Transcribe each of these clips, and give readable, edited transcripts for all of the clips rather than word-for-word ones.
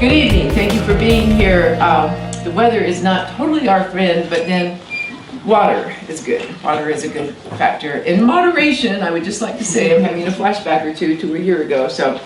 Good evening. Thank you for being here. The weather is not totally our friend, but then water is good. Water is a good factor. In moderation, I would just like to say I'm having a flashback or two to a year ago. So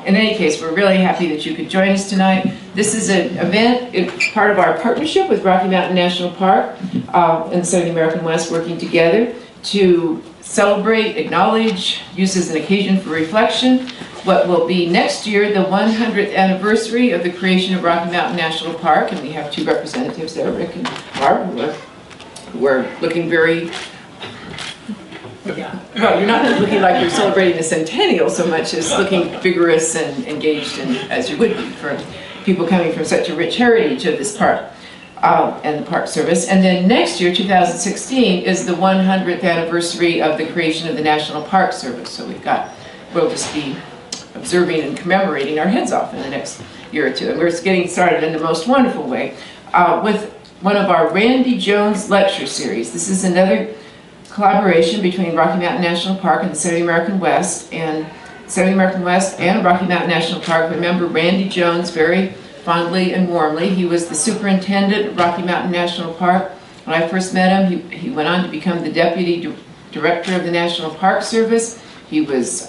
in any case, we're really happy that you could join us tonight. This is an event, it's part of our partnership with Rocky Mountain National Park and the Southern American West, working together to celebrate, acknowledge, use as an occasion for reflection, what will be next year the 100th anniversary of the creation of Rocky Mountain National Park. And we have two representatives there, Rick and Barb, who are looking very, well, you're not looking like you're celebrating the centennial so much as looking vigorous and engaged, and as you would be for people coming from such a rich heritage of this park and the Park Service. And then next year, 2016, is the 100th anniversary of the creation of the National Park Service. So we'll just be observing and commemorating our heads off in the next year or two. And we're getting started in the most wonderful way with one of our Randy Jones lecture series. This is another collaboration between Rocky Mountain National Park and the Southern American West. And Southern American West and Rocky Mountain National Park remember Randy Jones very fondly and warmly. He was the superintendent of Rocky Mountain National Park. When I first met him, he went on to become the deputy director of the National Park Service. He was,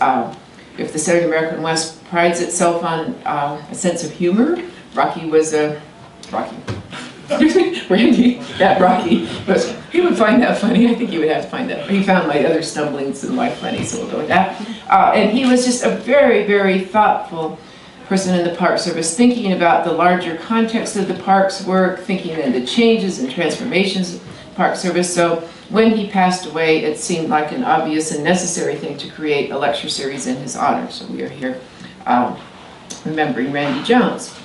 if the Southern American West prides itself on a sense of humor, Rocky was a, Randy, that Rocky, he would find that funny. I think he would have to find that. He found my other stumblings in life funny, so we'll go with that. And he was just a very, very thoughtful person in the Park Service, thinking about the larger context of the park's work, thinking in the changes and transformations of the Park Service. So when he passed away, it seemed like an obvious and necessary thing to create a lecture series in his honor. So we are here remembering Randy Jones.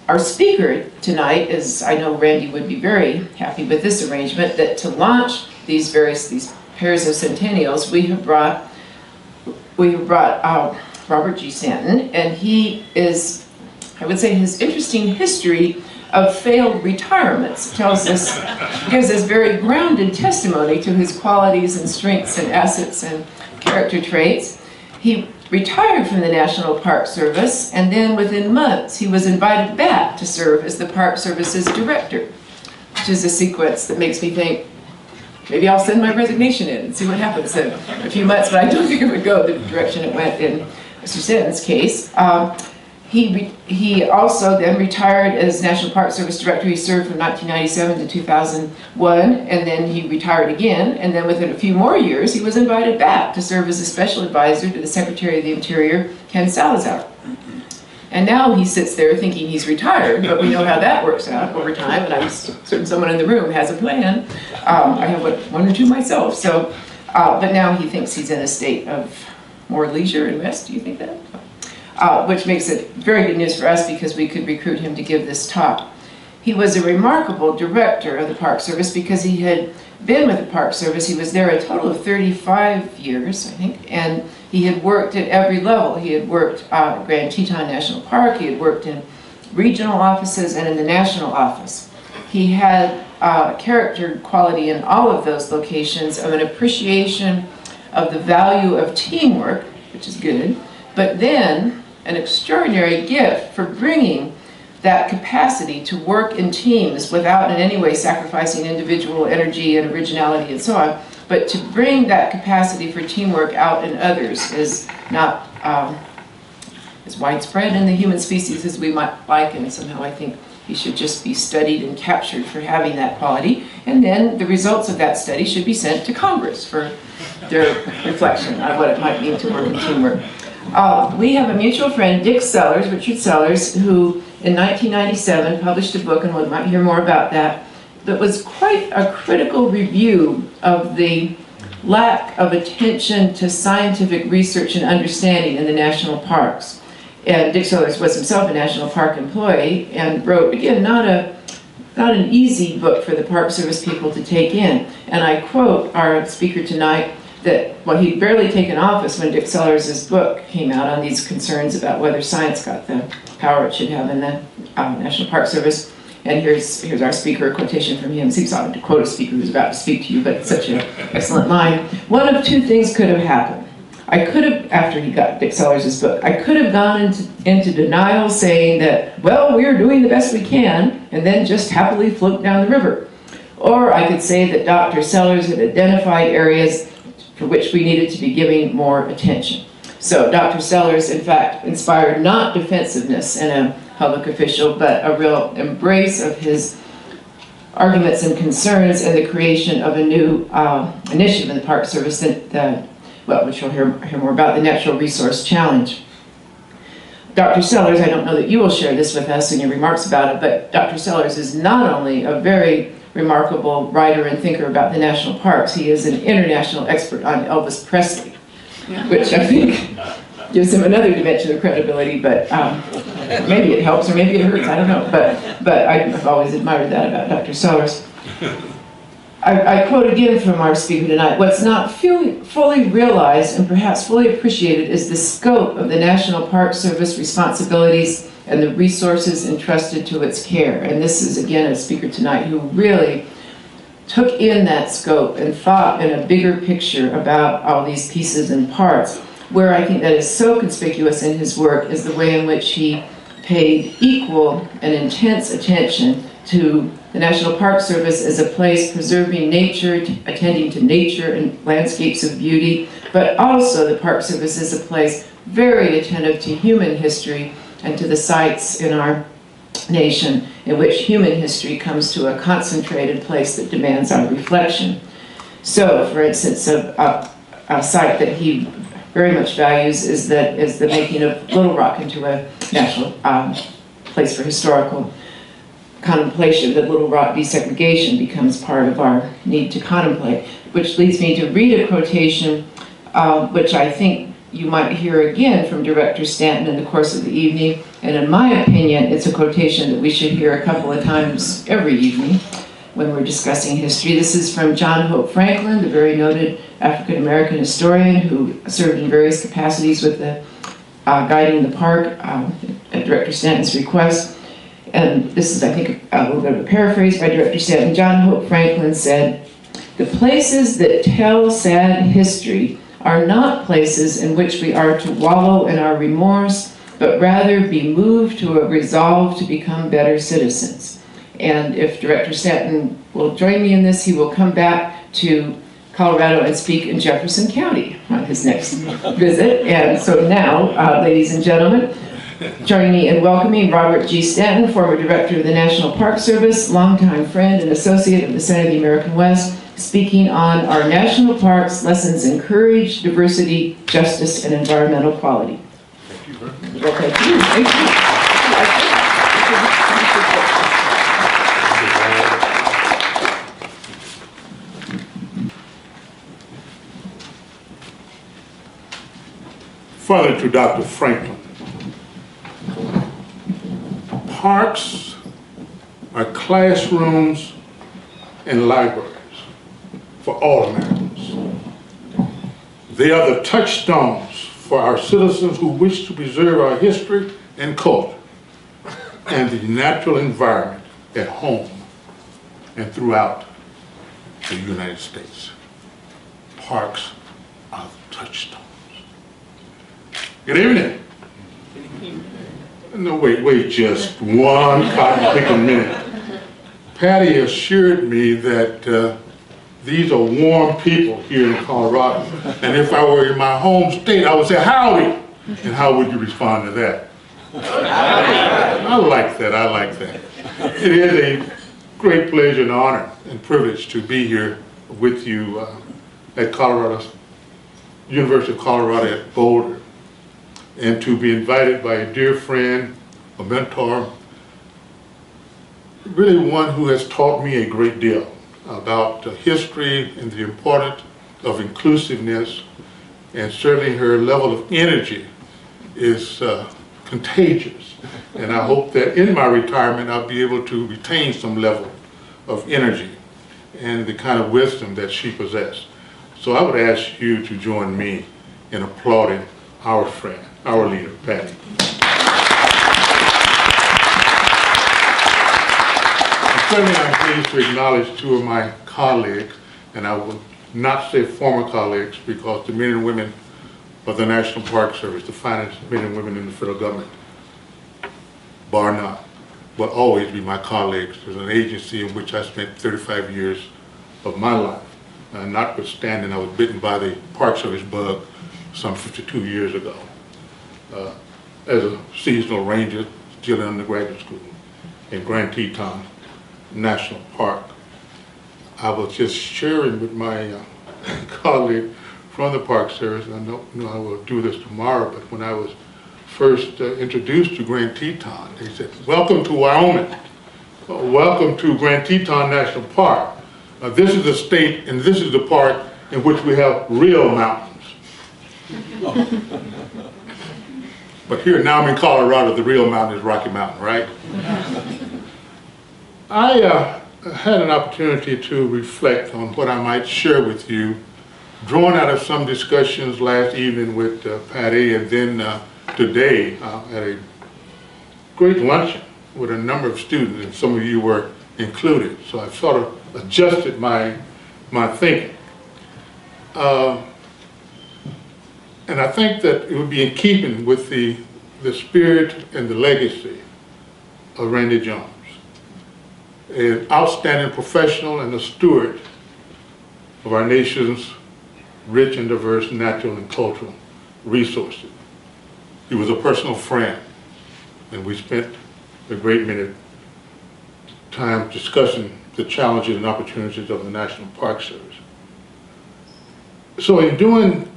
Our speaker tonight is, I know Randy would be very happy with this arrangement, that to launch these pairs of centennials, we have brought Robert G. Stanton, and he is, I would say, his interesting history of failed retirements gives us very grounded testimony to his qualities and strengths and assets and character traits. He retired from the National Park Service, and then within months he was invited back to serve as the Park Service's director, which is a sequence that makes me think, maybe I'll send my resignation in and see what happens in a few months, but I don't think it would go the direction it went in Mr. Stanton's case. He also then retired as National Park Service Director. He served from 1997 to 2001, and then he retired again, and then within a few more years he was invited back to serve as a special advisor to the Secretary of the Interior, Ken Salazar. And now he sits there thinking he's retired, but we know how that works out over time, and I'm certain someone in the room has a plan. I have one or two myself, so, but now he thinks he's in a state of more leisure and rest. Do you think that? Which makes it very good news for us because we could recruit him to give this talk. He was a remarkable director of the Park Service because he had been with the Park Service. He was there a total of 35 years, I think, and he had worked at every level. He had worked at Grand Teton National Park, he had worked in regional offices and in the national office. He had character quality in all of those locations of an appreciation of the value of teamwork, which is good, but then an extraordinary gift for bringing that capacity to work in teams without in any way sacrificing individual energy and originality and so on, but to bring that capacity for teamwork out in others is not as widespread in the human species as we might like, and somehow I think he should just be studied and captured for having that quality, and then the results of that study should be sent to Congress for their reflection on what it might mean to work in teamwork. We have a mutual friend, Richard Sellers, who in 1997 published a book, and we might hear more about that was quite a critical review of the lack of attention to scientific research and understanding in the national parks. And Dick Sellers was himself a national park employee and wrote, again, not an easy book for the Park Service people to take in. And I quote our speaker tonight, that, well, he'd barely taken office when Dick Sellers' book came out on these concerns about whether science got the power it should have in the National Park Service. And here's our speaker, a quotation from him. Seems odd to quote a speaker who's about to speak to you, but it's such an excellent line. One of two things could have happened. I could have, after he got Dick Sellers' book, I could have gone into denial saying that, well, we're doing the best we can, and then just happily float down the river. Or I could say that Dr. Sellers had identified areas for which we needed to be giving more attention. So Dr. Sellers, in fact, inspired not defensiveness in a public official, but a real embrace of his arguments and concerns and the creation of a new initiative in the Park Service, which you'll hear more about, the Natural Resource Challenge. Dr. Sellers, I don't know that you will share this with us in your remarks about it, but Dr. Sellers is not only a very remarkable writer and thinker about the national parks, he is an international expert on Elvis Presley, which I think gives him another dimension of credibility, but maybe it helps or maybe it hurts, I don't know. But I've always admired that about Dr. Sellers. I quote again from our speaker tonight, what's not fully realized and perhaps fully appreciated is the scope of the National Park Service responsibilities and the resources entrusted to its care. And this is, again, a speaker tonight who really took in that scope and thought in a bigger picture about all these pieces and parts. Where I think that is so conspicuous in his work is the way in which he paid equal and intense attention to the National Park Service as a place preserving nature, attending to nature and landscapes of beauty, but also the Park Service is a place very attentive to human history and to the sites in our nation in which human history comes to a concentrated place that demands our reflection. So, for instance, a site that he very much values is the making of Little Rock into a national place for historical contemplation. That Little Rock desegregation becomes part of our need to contemplate, which leads me to read a quotation which I think you might hear again from Director Stanton in the course of the evening, and in my opinion it's a quotation that we should hear a couple of times every evening when we're discussing history. This is from John Hope Franklin, the very noted African-American historian who served in various capacities with the guiding the park at Director Stanton's request. And this is, I think, a little bit of a paraphrase by Director Stanton. John Hope Franklin said, "The places that tell sad history are not places in which we are to wallow in our remorse, but rather be moved to a resolve to become better citizens." And if Director Stanton will join me in this, he will come back to Colorado and speak in Jefferson County on his next visit. And so now, ladies and gentlemen, join me in welcoming Robert G. Stanton, former Director of the National Park Service, longtime friend and associate of the Senate of the American West, speaking on our national parks, lessons in courage, diversity, justice, and environmental quality. Thank you very much. Well, thank you. Thank you. Further to Dr. Franklin, parks are classrooms and libraries for all Americans. They are the touchstones for our citizens who wish to preserve our history and culture and the natural environment at home and throughout the United States. Parks are the touchstones. Good evening. No, wait just one cotton-picking minute. Patty assured me that these are warm people here in Colorado, and if I were in my home state, I would say, howdy, and how would you respond to that? I like that, I like that. It is a great pleasure and honor and privilege to be here with you at University of Colorado at Boulder, and to be invited by a dear friend, a mentor, really one who has taught me a great deal about history and the importance of inclusiveness, and certainly her level of energy is contagious. And I hope that in my retirement I'll be able to retain some level of energy and the kind of wisdom that she possessed. So I would ask you to join me in applauding our friend, our leader, Patty. Certainly I'm pleased to acknowledge two of my colleagues, and I will not say former colleagues because the men and women of the National Park Service, the finest men and women in the federal government, bar none, will always be my colleagues. There's an agency in which I spent 35 years of my life. Notwithstanding, I was bitten by the Park Service bug some 52 years ago as a seasonal ranger, still in undergraduate school in Grand Teton National Park. I was just sharing with my colleague from the Park Service, and I know I will do this tomorrow, but when I was first introduced to Grand Teton, they said, "Welcome to Wyoming. Welcome to Grand Teton National Park. This is the state and this is the park in which we have real mountains." But here, now I'm in Colorado, the real mountain is Rocky Mountain, right? I had an opportunity to reflect on what I might share with you, drawn out of some discussions last evening with Patty, and then today at a great luncheon with a number of students, and some of you were included. So I've sort of adjusted my thinking. And I think that it would be in keeping with the spirit and the legacy of Randy Jones, an outstanding professional and a steward of our nation's rich and diverse natural and cultural resources. He was a personal friend, and we spent a great many time discussing the challenges and opportunities of the National Park Service. So in doing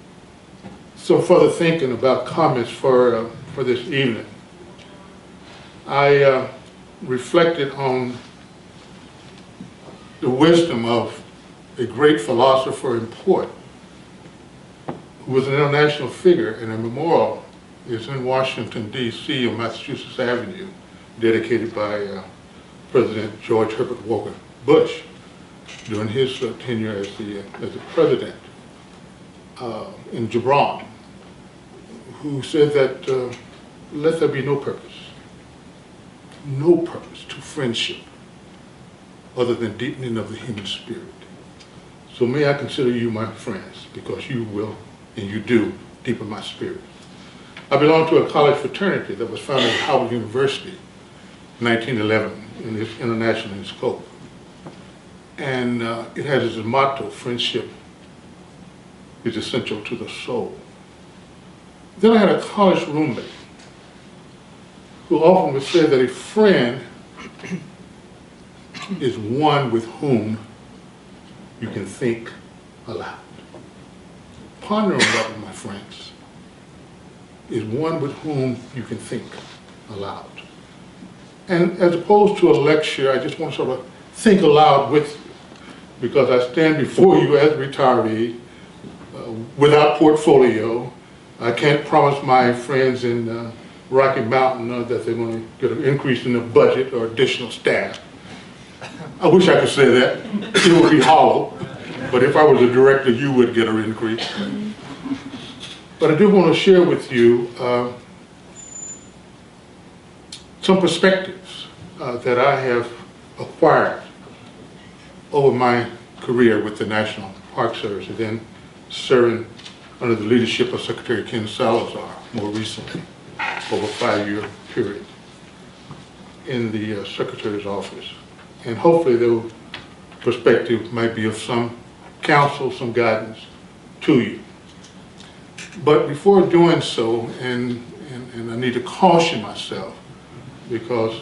some further thinking about comments for this evening, I reflected on the wisdom of a great philosopher and poet who was an international figure, and a memorial is in Washington, D.C. on Massachusetts Avenue, dedicated by President George Herbert Walker Bush during his tenure as the president in Gibran, who said that let there be no purpose to friendship other than deepening of the human spirit. So may I consider you my friends, because you will, and you do, deepen my spirit. I belong to a college fraternity that was founded at Howard University in 1911, and it's international in scope. And it has as a motto, friendship is essential to the soul. Then I had a college roommate who often would say that a friend is one with whom you can think aloud. Ponder on that, my friends, is one with whom you can think aloud. And as opposed to a lecture, I just want to sort of think aloud with you, because I stand before you as a retiree without portfolio. I can't promise my friends in Rocky Mountain that they're going to get an increase in the budget or additional staff. I wish I could say that. It would be hollow. But if I was a director, you would get an increase. But I do want to share with you some perspectives that I have acquired over my career with the National Park Service, and then serving under the leadership of Secretary Ken Salazar more recently, over a 5-year period in the Secretary's office. And hopefully those perspectives might be of some counsel, some guidance to you. But before doing so, and I need to caution myself, because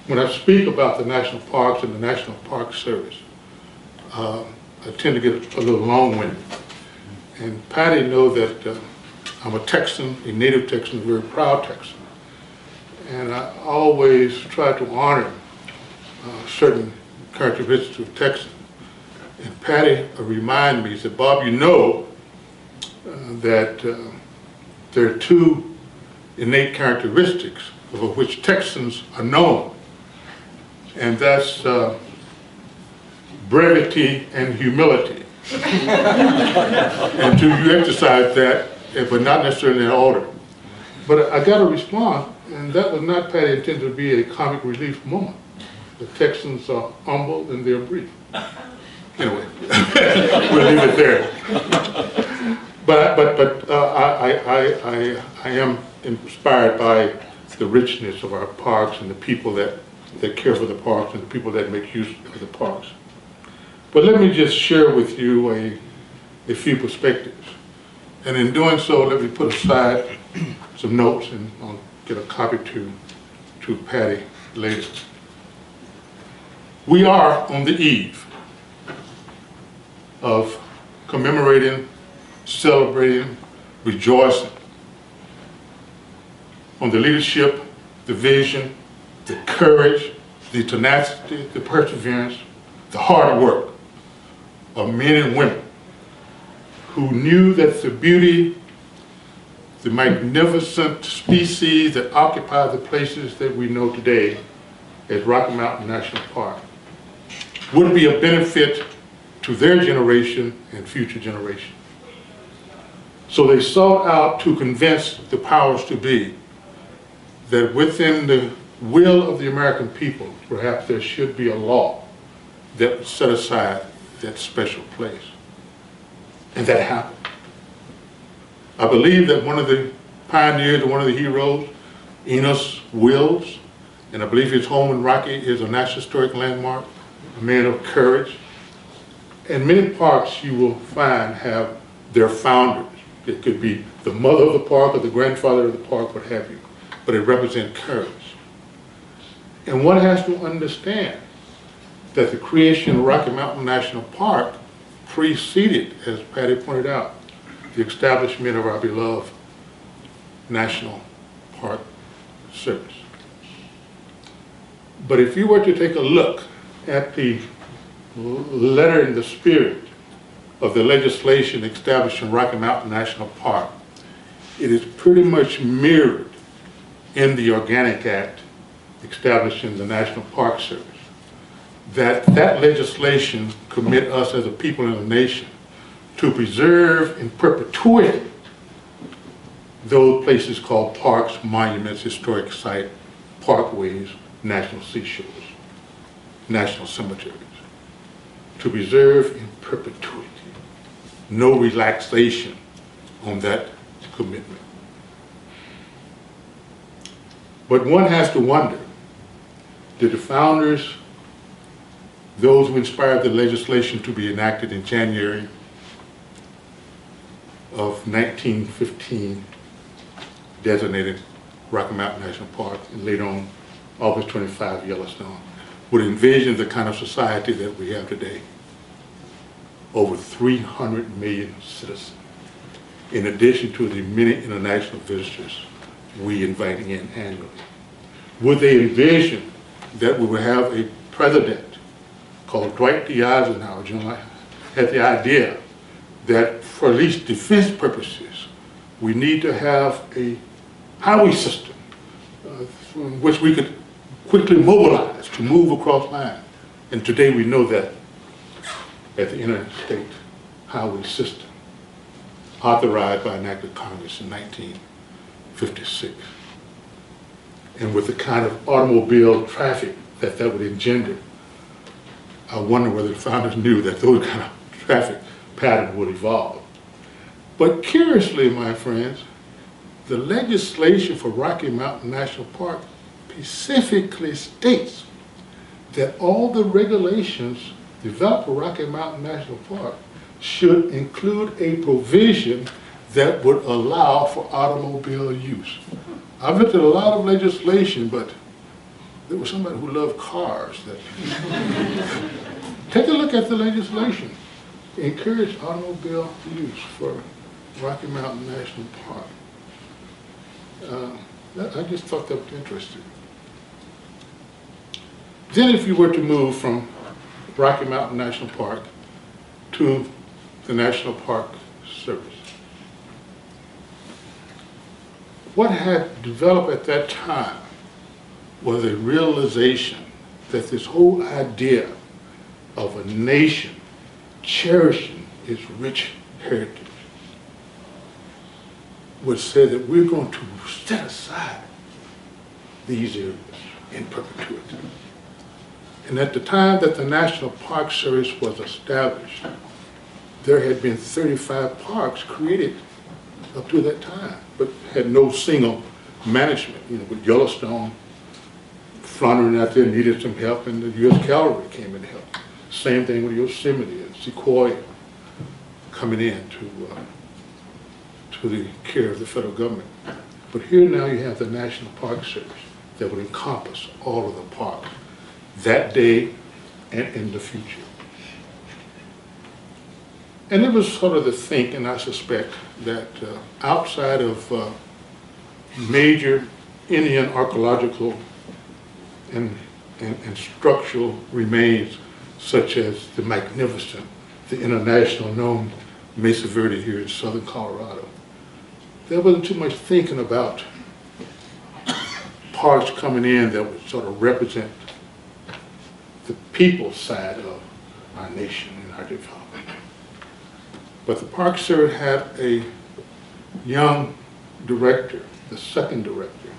when I speak about the national parks and the National Park Service, I tend to get a little long-winded. And Patty knows that I'm a Texan, a native Texan, a very proud Texan. And I always try to honor certain characteristics of Texans. And Patty reminded me, he said, "Bob, you know that there are two innate characteristics of which Texans are known, and that's brevity and humility." And you exercise that, but not necessarily in that order. But I got a response, and that was not, Patty, intended to be a comic relief moment. The Texans are humble and they're brief. Anyway, we'll leave it there. But I am inspired by the richness of our parks and the people that care for the parks and the people that make use of the parks. But let me just share with you a few perspectives. And in doing so, let me put aside some notes, and I'll get a copy to Patty later. We are on the eve of commemorating, celebrating, rejoicing on the leadership, the vision, the courage, the tenacity, the perseverance, the hard work of men and women who knew that the beauty, the magnificent species that occupy the places that we know today as Rocky Mountain National Park would be a benefit to their generation and future generations. So they sought out to convince the powers to be that within the will of the American people, perhaps there should be a law that would set aside that special place. And that happened. I believe that one of the pioneers, one of the heroes, Enos Wills, and I believe his home in Rocky is a National Historic Landmark, a man of courage. And many parks you will find have their founders. It could be the mother of the park or the grandfather of the park, what have you, but it represents courage. And one has to understand that the creation of Rocky Mountain National Park preceded, as Patty pointed out, the establishment of our beloved National Park Service. But if you were to take a look at the letter and the spirit of the legislation establishing Rocky Mountain National Park, it is pretty much mirrored in the Organic Act establishing the National Park Service. That legislation commit us as a people and a nation to preserve in perpetuity those places called parks, monuments, historic sites, parkways, national seashores, national cemeteries. To preserve in perpetuity. No relaxation on that commitment. But one has to wonder, did the founders, those who inspired the legislation to be enacted in January of 1915, designated Rocky Mountain National Park, and later on August 25, Yellowstone, would envision the kind of society that we have today? Over 300 million citizens, in addition to the many international visitors we invite in annually. Would they envision that we would have a president called Dwight D. Eisenhower, had the idea that for at least defense purposes, we need to have a highway system in which we could quickly mobilize to move across lines. And today we know that at the interstate highway system, authorized by an act of Congress in 1956. And with the kind of automobile traffic that would engender, I wonder whether the founders knew that those kind of traffic patterns would evolve. But curiously, my friends, the legislation for Rocky Mountain National Park specifically states that all the regulations developed for Rocky Mountain National Park should include a provision that would allow for automobile use. I've looked at a lot of legislation, but there was somebody who loved cars. Take a look at the legislation. Encourage automobile use for Rocky Mountain National Park. I just thought that was interesting. Then if you were to move from Rocky Mountain National Park to the National Park Service, what had developed at that time was a realization that this whole idea of a nation cherishing its rich heritage would say that we're going to set aside these areas in perpetuity. And at the time that the National Park Service was established, there had been 35 parks created up to that time, but had no single management. You know, with Yellowstone floundering out there, needed some help, and the U.S. Cavalry came in to help. Same thing with Yosemite and Sequoia coming in to the care of the federal government. But here now you have the National Park Service that would encompass all of the parks that day and in the future. And it was sort of the thinking, I suspect, that outside of major Indian archaeological and structural remains, such as the magnificent, the international known Mesa Verde here in southern Colorado, there wasn't too much thinking about parks coming in that would sort of represent the people's side of our nation and our development. But the Park Service had a young director, the second director,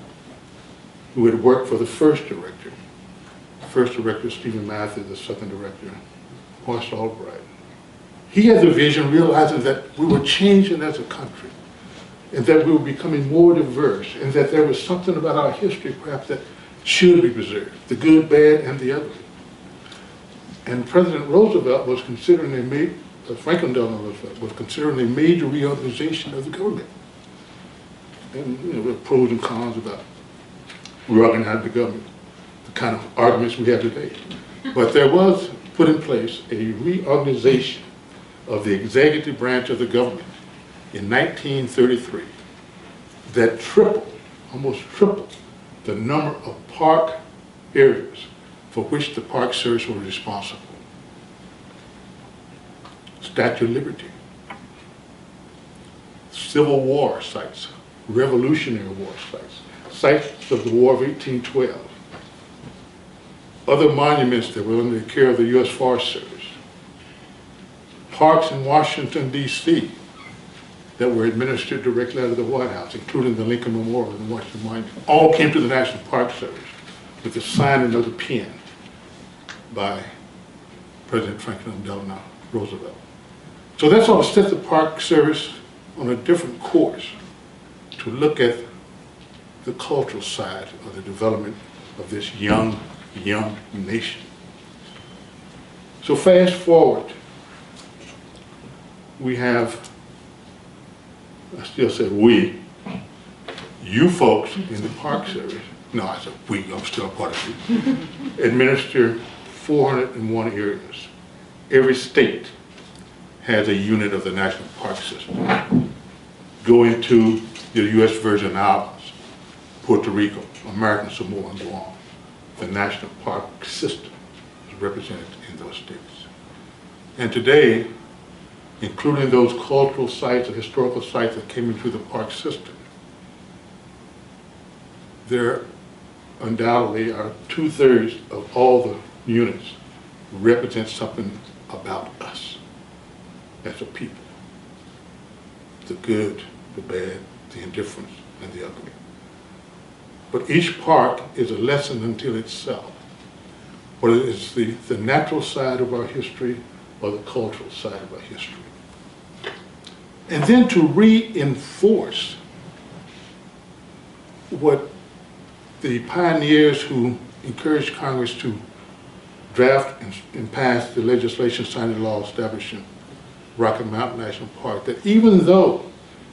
who had worked for the first director. The first director, Stephen Matthews, the second director, Horace Albright. He had the vision, realizing that we were changing as a country, and that we were becoming more diverse, and that there was something about our history perhaps that should be preserved, the good, bad, and the ugly. And President Roosevelt was considering Franklin Delano Roosevelt was considering a major reorganization of the government. And you know, there were pros and cons about reorganizing the government, the kind of arguments we have today. But there was put in place a reorganization of the executive branch of the government in 1933 that tripled, almost tripled, the number of park areas for which the Park Service was responsible. Statue of Liberty, Civil War sites, Revolutionary War sites, sites of the War of 1812, other monuments that were under the care of the U.S. Forest Service, parks in Washington, D.C. that were administered directly out of the White House, including the Lincoln Memorial and Washington Monument, all came to the National Park Service with the signing of the pen by President Franklin Delano Roosevelt. So that sort of set the Park Service on a different course to look at the cultural side of the development of this young nation. So fast forward, we have, I still say we, you folks in the Park Service, no, I said we, I'm still a part of it, administer 401 areas. Every state has a unit of the National Park System. Go into the U.S. Virgin Islands, Puerto Rico, American Samoa, and Guam. The National Park System is represented in those states. And today, including those cultural sites and historical sites that came into the park system, there undoubtedly are 2/3 of all the units represent something about us as a people. The good, the bad, the indifference, and the ugly. But each park is a lesson unto itself, whether it's the natural side of our history or the cultural side of our history. And then to reinforce what the pioneers who encouraged Congress to draft and pass the legislation signing the law establishing Rocky Mountain National Park, that even though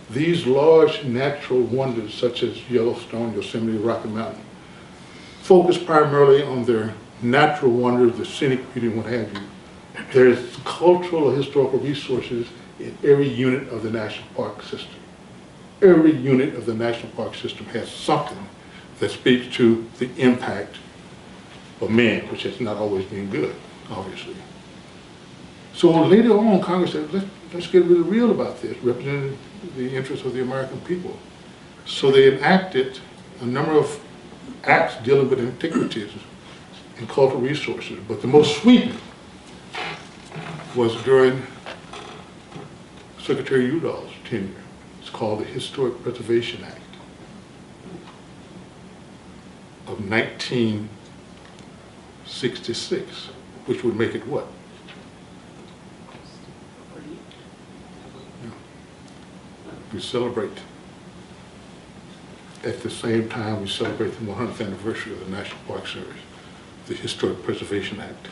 these large natural wonders such as Yellowstone, Yosemite, Rocky Mountain focus primarily on their natural wonders, the scenic beauty and what have you, there's cultural or historical resources in every unit of the National Park System. Every unit of the National Park System has something that speaks to the impact of man, which has not always been good, obviously. So later on, Congress said, let's get really real about this, representing the interests of the American people. So they enacted a number of acts dealing with antiquities and cultural resources, but the most sweeping was during Secretary Udall's tenure. It's called the Historic Preservation Act of 1966, which would make it what? we celebrate. At the same time, we celebrate the 100th anniversary of the National Park Service, the Historic Preservation Act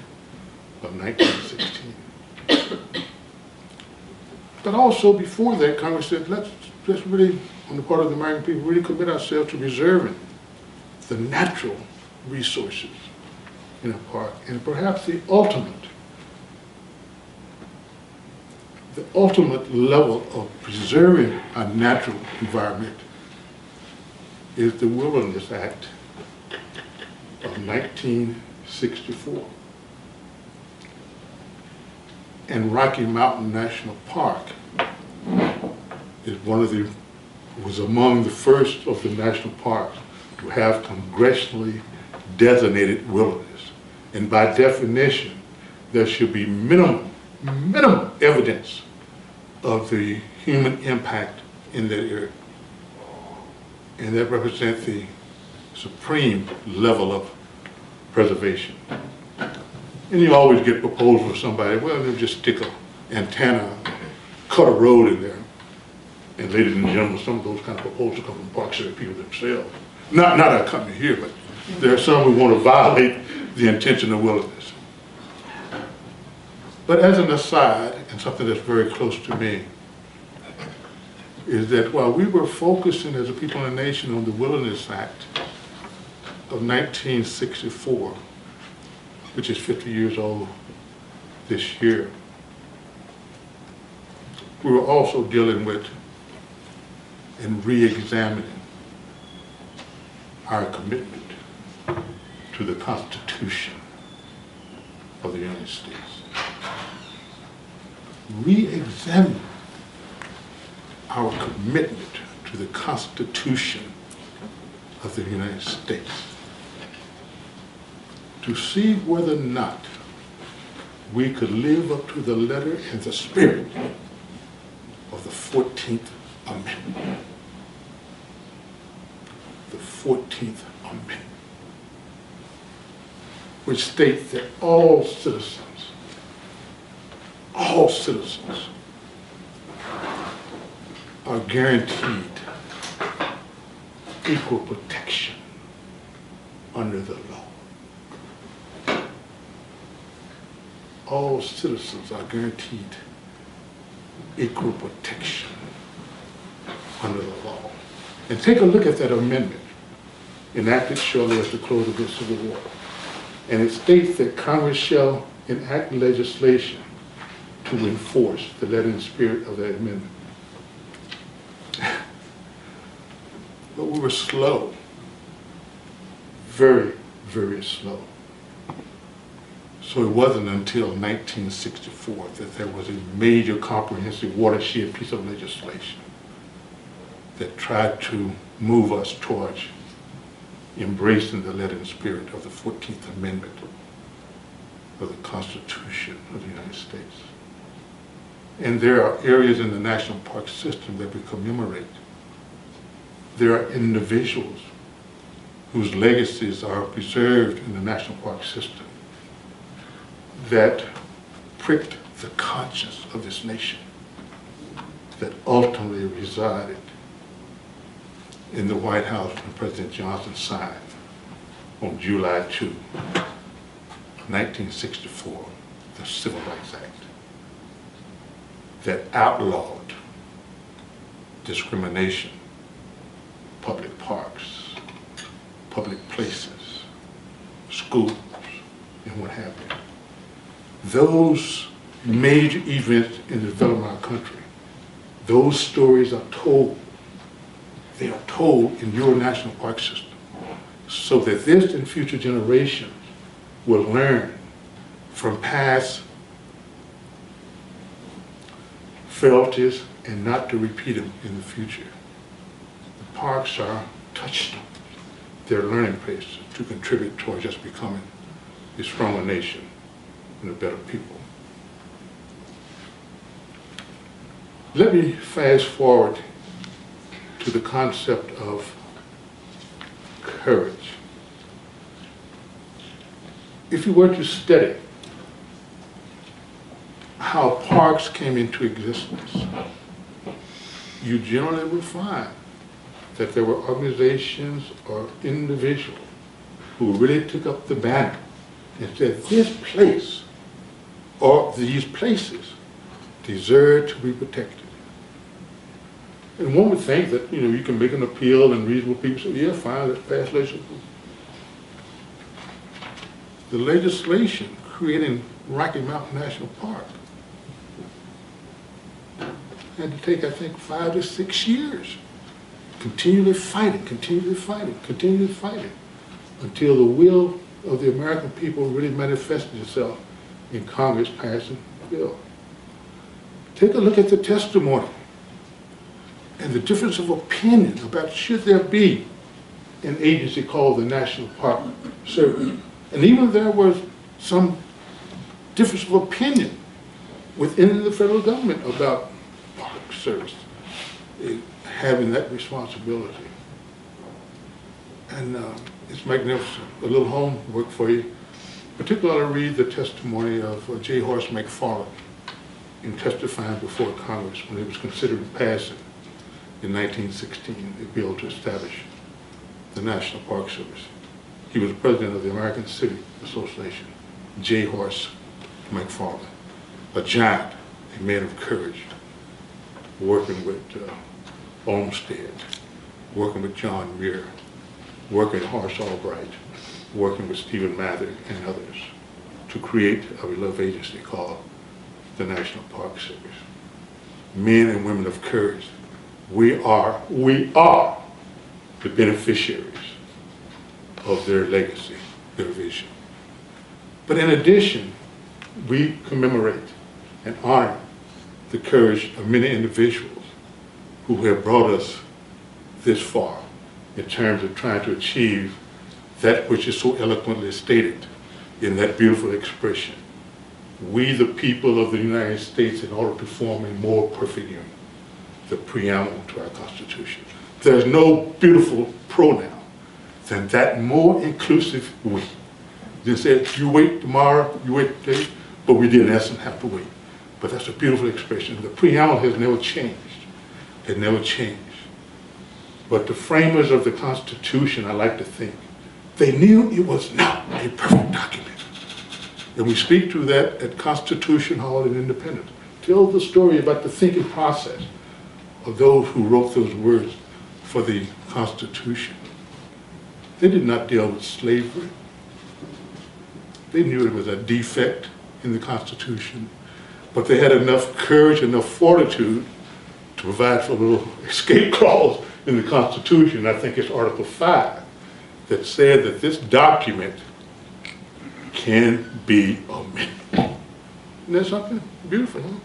of 1916. But also before that, Congress said, let's really, on the part of the American people, really commit ourselves to preserving the natural resources in a park, and perhaps the ultimate level of preserving a natural environment is the Wilderness Act of 1964. And Rocky Mountain National Park was among the first of the national parks to have congressionally designated wilderness. And by definition, there should be minimum evidence of the human impact in that area. And that represents the supreme level of preservation. And you always get proposals from somebody, well, they'll just stick an antenna, cut a road in there. And ladies and gentlemen, some of those kind of proposals come from Park Service people themselves. Not our company here, but there are some who want to violate the intention of wilderness. But as an aside, and something that's very close to me, is that while we were focusing as a people in the nation on the Wilderness Act of 1964, which is 50 years old this year, we were also dealing with and re-examining our commitment to the Constitution of the United States. Re-examine our commitment to the Constitution of the United States to see whether or not we could live up to the letter and the spirit of the 14th Amendment. The 14th Amendment, which states that all citizens are guaranteed equal protection under the law. All citizens are guaranteed equal protection under the law. And take a look at that amendment enacted shortly after the close of the Civil War. And it states that Congress shall enact legislation to enforce the letter and spirit of that amendment. But we were slow, very, very slow. So it wasn't until 1964 that there was a major comprehensive watershed piece of legislation that tried to move us towards embracing the letter and spirit of the 14th Amendment of the Constitution of the United States. And there are areas in the national park system that we commemorate. There are individuals whose legacies are preserved in the national park system that pricked the conscience of this nation, that ultimately resided in the White House when President Johnson signed on July 2, 1964, the Civil Rights Act that outlawed discrimination, public parks, public places, schools, and what have you. Those major events in the development of our country, those stories are told. They are told in your national park system so that this and future generations will learn from past frailties and not to repeat them in the future. The parks are touchstones. They're learning places to contribute towards us becoming a stronger nation and a better people. Let me fast forward to the concept of courage. If you were to study how parks came into existence, you generally will find that there were organizations or individuals who really took up the banner and said, this place or these places deserve to be protected. And one would think that, you can make an appeal and reasonable people say, yeah, fine, let's pass legislation. The legislation creating Rocky Mountain National Park had to take, I think, 5 to 6 years. Continually fighting, until the will of the American people really manifested itself in Congress passing the bill. Take a look at the testimony and the difference of opinion about should there be an agency called the National Park Service. And even there was some difference of opinion within the federal government about park service having that responsibility. And it's magnificent. A little homework for you. Particularly read the testimony of J. Horace McFarland in testifying before Congress when it was considering passing in 1916 a bill to establish the National Park Service. He was president of the American Civic Association, J. Horace McFarland, a giant, a man of courage, working with Olmsted, working with John Muir, working with Horace Albright, working with Stephen Mather and others to create a beloved agency called the National Park Service. Men and women of courage, we are the beneficiaries of their legacy, their vision. But in addition, we commemorate and honor the courage of many individuals who have brought us this far in terms of trying to achieve that which is so eloquently stated in that beautiful expression. We, the people of the United States, in order to form a more perfect union, the preamble to our Constitution. There's no beautiful pronoun than that more inclusive we. They said, you wait tomorrow, you wait today, but we did in essence have to wait. But that's a beautiful expression. The preamble has never changed. It never changed. But the framers of the Constitution, I like to think, they knew it was not a perfect document. And we speak to that at Constitution Hall in Independence. Tell the story about the thinking process of those who wrote those words for the Constitution. They did not deal with slavery. They knew it was a defect in the Constitution, but they had enough courage, enough fortitude to provide for a little escape clause in the Constitution. I think it's Article 5 that said that this document can be amended. Isn't that something beautiful, huh?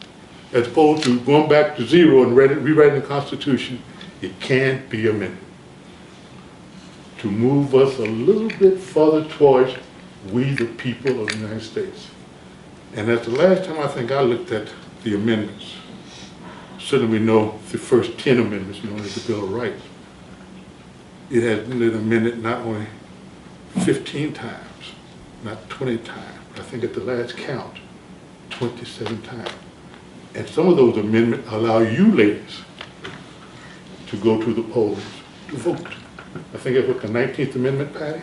As opposed to going back to zero and rewriting the Constitution, it can be amended to move us a little bit further towards we the people of the United States. And that's the last time I think I looked at the amendments. Certainly we know the first 10 amendments known as the Bill of Rights. It has been amended not only 15 times, not 20 times, I think at the last count, 27 times. And some of those amendments allow you ladies to go to the polls to vote. I think it was the 19th Amendment, Patty.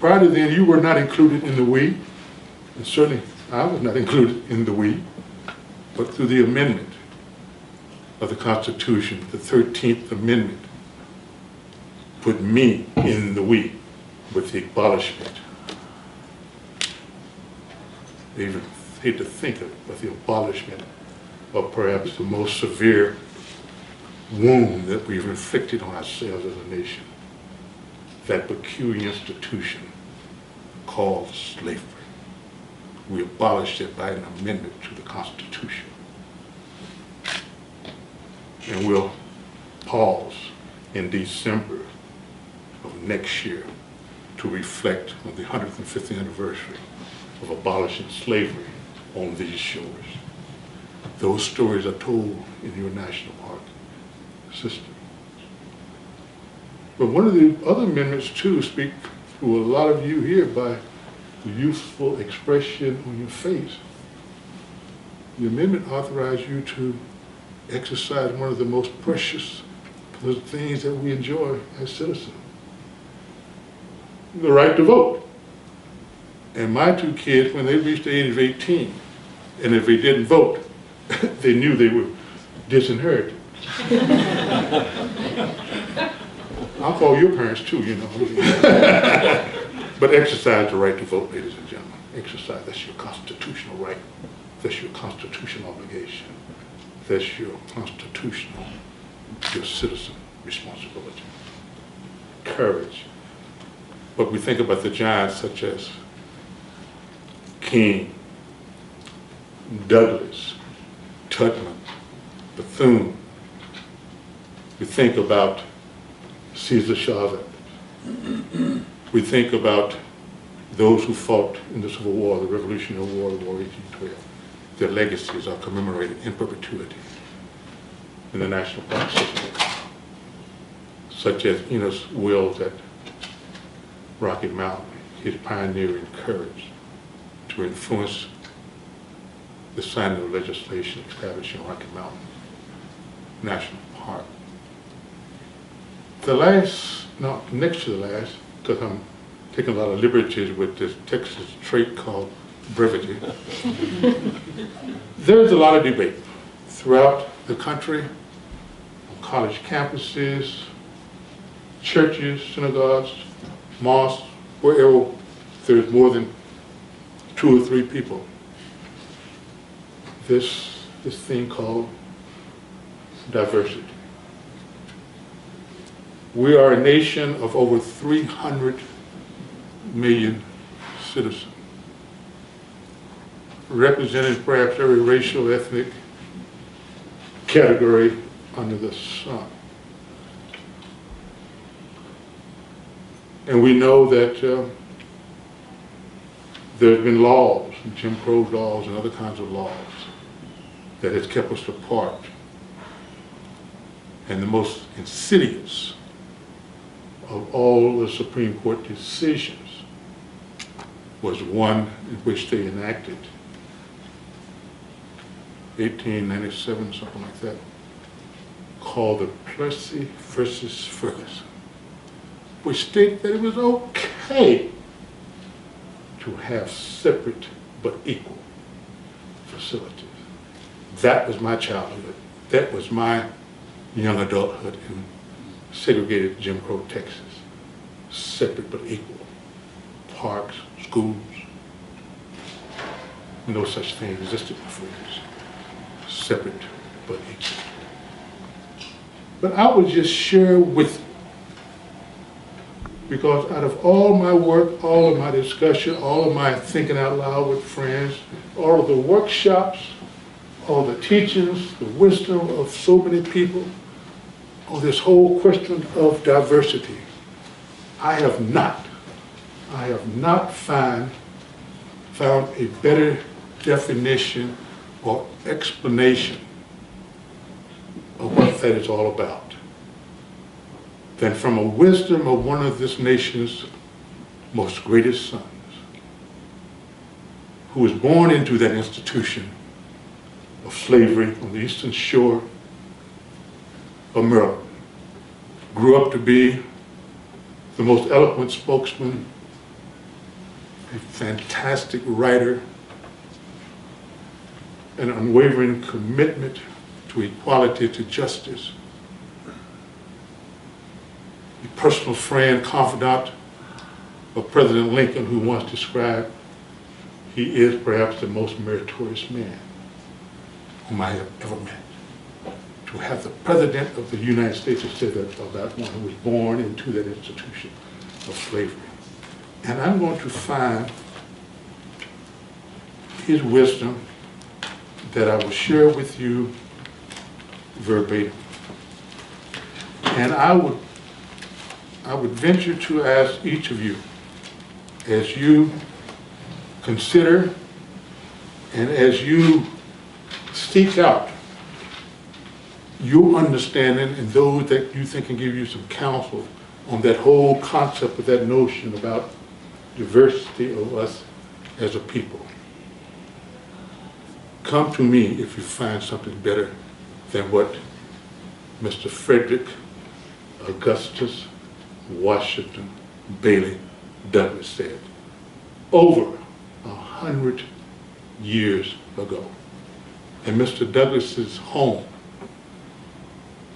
Prior to then, you were not included in the we, and certainly I was not included in the we, but through the amendment of the Constitution, the 13th Amendment put me in the we with the abolishment. I even hate to think of it, but the abolishment of perhaps the most severe wound that we've inflicted on ourselves as a nation, that peculiar institution called slavery. We abolished it by an amendment to the Constitution. And we'll pause in December of next year to reflect on the 150th anniversary of abolishing slavery on these shores. Those stories are told in your national park system. But one of the other amendments too speak to a lot of you here by the youthful expression on your face. The amendment authorized you to exercise one of the most precious things that we enjoy as citizens, the right to vote. And my two kids, when they reached the age of 18, and if they didn't vote, they knew they were disinherited. I'll call your parents too, you know. But exercise the right to vote, ladies and gentlemen. Exercise, that's your constitutional right. That's your constitutional obligation. That's your constitutional, your citizen responsibility. Courage. But we think about the giants such as King, Douglas, Tubman, Bethune. We think about Caesar Chavez. We think about those who fought in the Civil War, the Revolutionary War, the War of 1812. Their legacies are commemorated in perpetuity in the National Park System, such as Enos Wills at Rocky Mountain, his pioneering courage to influence the signing of legislation establishing Rocky Mountain National Park. The last, no, next to the last, because I'm taking a lot of liberties with this Texas trait called brevity. There's a lot of debate throughout the country, on college campuses, churches, synagogues, mosques, wherever there's more than 2 or 3 people. This thing called diversity. We are a nation of over 300 million citizens, representing perhaps every racial, ethnic category under the sun. And we know that there's been laws, Jim Crow laws and other kinds of laws that has kept us apart. And the most insidious of all the Supreme Court decisions was one in which they enacted 1897, something like that, called the Plessy versus Ferguson, which stated that it was okay to have separate but equal facilities. That was my childhood. That was my young adulthood in segregated Jim Crow Texas. Separate but equal. Parks, schools. No such thing existed before this. Separate but equal. But I would just share with you, because out of all my work, all of my discussion, all of my thinking out loud with friends, all of the workshops, all the teachings, the wisdom of so many people, on this whole question of diversity, I have not found a better definition or explanation of what that is all about than from a wisdom of one of this nation's most greatest sons, who was born into that institution of slavery on the eastern shore of Maryland, grew up to be the most eloquent spokesman, a fantastic writer, an unwavering commitment to equality, to justice, a personal friend, confidant of President Lincoln, who once described he is perhaps the most meritorious man whom I have ever met. To have the President of the United States have said that about one who was born into that institution of slavery. And I'm going to find his wisdom that I will share with you verbatim. And I would venture to ask each of you, as you consider and as you seek out your understanding and those that you think can give you some counsel on that whole concept of that notion about diversity of us as a people. Come to me if you find something better than what Mr. Frederick Augustus Washington Bailey Douglas said over 100 years ago. And Mr. Douglas's home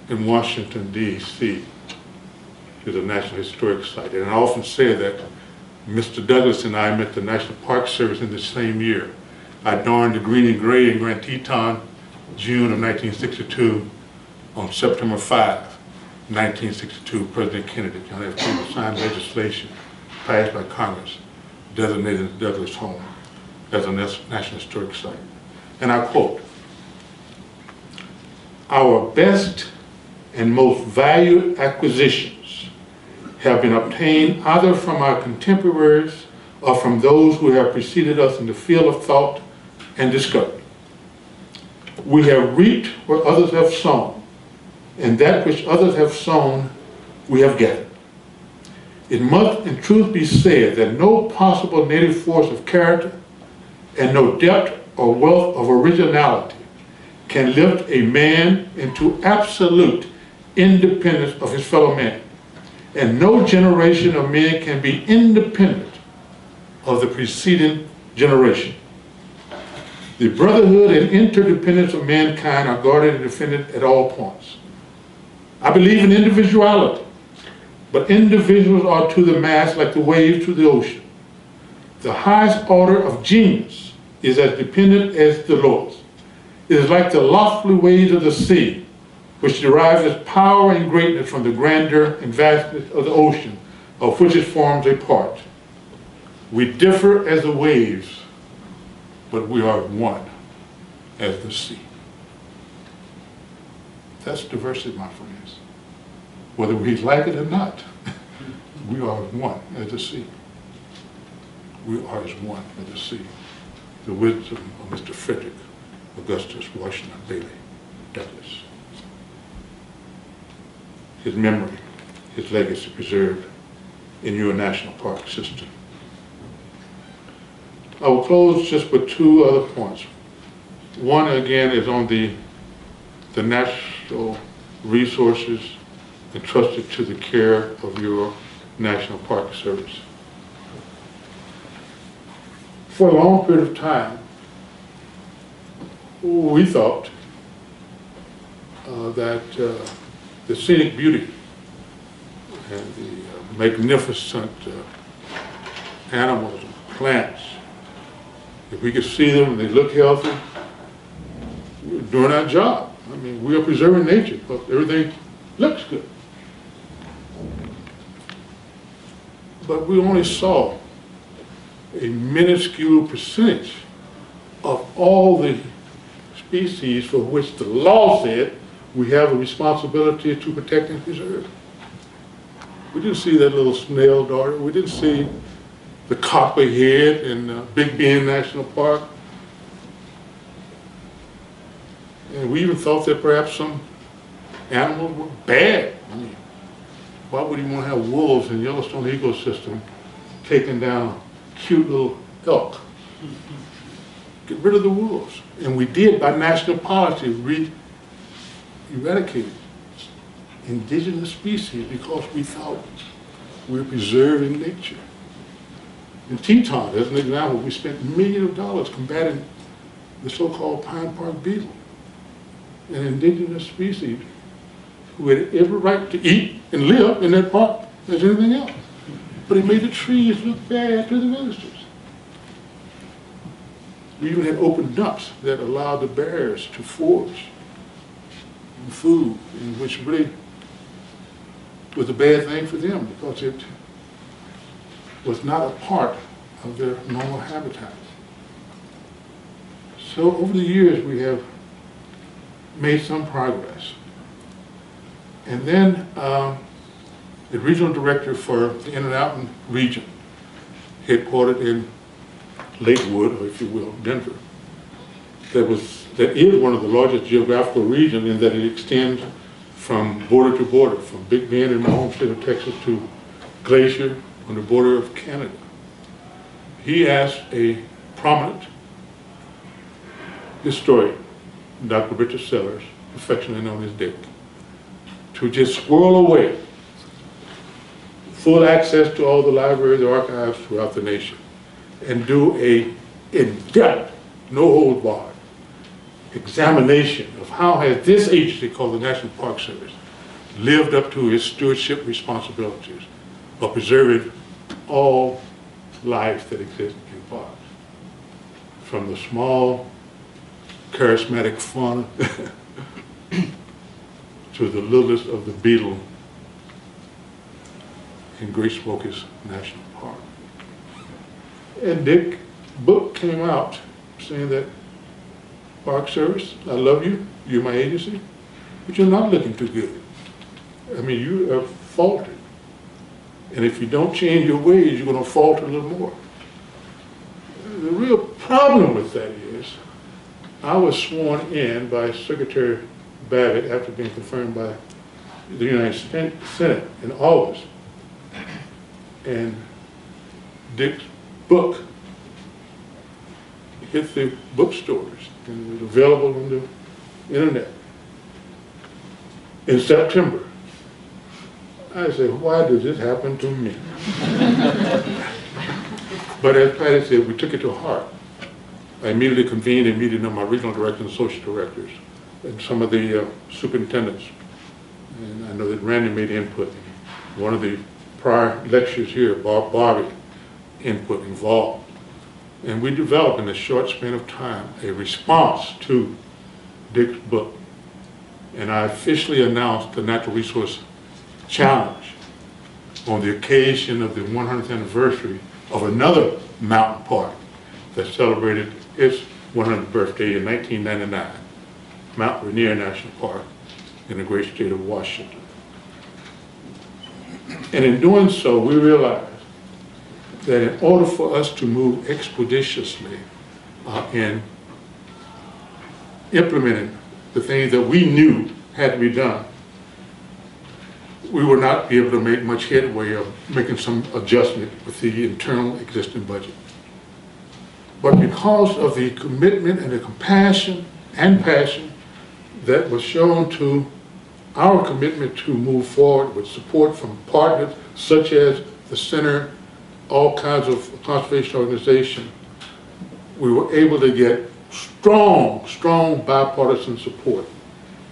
in Washington, D.C. is a National Historic Site. And I often say that Mr. Douglas and I met the National Park Service in the same year. I donned the green and gray in Grand Teton, June of 1962. On September 5, 1962, President Kennedy, John F. Kennedy, signed legislation passed by Congress designating the Douglas home as a National Historic Site. And I quote, "Our best and most valued acquisitions have been obtained either from our contemporaries or from those who have preceded us in the field of thought and discovery. We have reaped where others have sown, and that which others have sown we have gathered. It must in truth be said that no possible native force of character and no depth or wealth of originality can lift a man into absolute independence of his fellow man, and no generation of men can be independent of the preceding generation. The brotherhood and interdependence of mankind are guarded and defended at all points. I believe in individuality, but individuals are to the mass like the waves to the ocean. The highest order of genius is as dependent as the lowest. It is like the lofty waves of the sea, which derives its power and greatness from the grandeur and vastness of the ocean, of which it forms a part. We differ as the waves, but we are one as the sea." That's diversity, my friends. Whether we like it or not, we are one as the sea. We are as one as the sea. The wisdom of Mr. Frederick Augustus Washington Bailey Douglas. His memory, his legacy preserved in your national park system. I will close just with two other points. One, again, is on the natural resources entrusted to the care of your National Park Service. For a long period of time, we thought that the scenic beauty and the magnificent animals and plants, if we could see them and they look healthy, we're doing our job. I mean, we are preserving nature, but everything looks good. But we only saw a minuscule percentage of all the species for which the law said we have a responsibility to protect and preserve. We didn't see that little snail darter. We didn't see the copperhead in Big Bend National Park. And we even thought that perhaps some animals were bad. I mean, why would you want to have wolves in the Yellowstone ecosystem taking down a cute little elk? Get rid of the wolves. And we did by national policy eradicate indigenous species because we thought we were preserving nature. In Teton, as an example, we spent millions of dollars combating the so-called pine bark beetle, an indigenous species who had every right to eat and live in that park as anything else. But it made the trees look bad to the visitors. We even had open dumps that allowed the bears to forage food, in which really was a bad thing for them because it was not a part of their normal habitats. So over the years we have made some progress. And then the regional director for the Intermountain region, headquartered in Lakewood, or if you will, Denver, that is one of the largest geographical regions in that it extends from border to border, from Big Bend in my home state of Texas to Glacier on the border of Canada. He asked a prominent historian, Dr. Richard Sellers, affectionately known as Dick, to just squirrel away full access to all the libraries, archives throughout the nation, and do a in-depth, no-holds-barred examination of how has this agency called the National Park Service lived up to its stewardship responsibilities of preserving all life that exists in parks, from the small, charismatic fauna to the littlest of the beetle in Great Smokies National Park. And Dick's book came out saying that, Park Service, I love you, you're my agency, but you're not looking too good. I mean, you have faltered. And if you don't change your ways, you're going to falter a little more. The real problem with that is, I was sworn in by Secretary Babbitt after being confirmed by the United Senate in August. And Dick's book hit the bookstores and it was available on the internet in September. I said, why does this happen to me? But as Patty said, we took it to heart. I immediately convened a meeting of my regional directors and associate directors and some of the superintendents. And I know that Randy made input. One of the prior lectures here, Barbie, input involved. And we developed in a short span of time a response to Dick's book. And I officially announced the Natural Resource Challenge on the occasion of the 100th anniversary of another mountain park that celebrated its 100th birthday in 1999, Mount Rainier National Park in the great state of Washington. And in doing so, we realized that in order for us to move expeditiously in implementing the things that we knew had to be done, we would not be able to make much headway of making some adjustment with the internal existing budget. But because of the commitment and the compassion and passion that was shown to our commitment to move forward with support from partners such as the Center, all kinds of conservation organizations, we were able to get strong bipartisan support.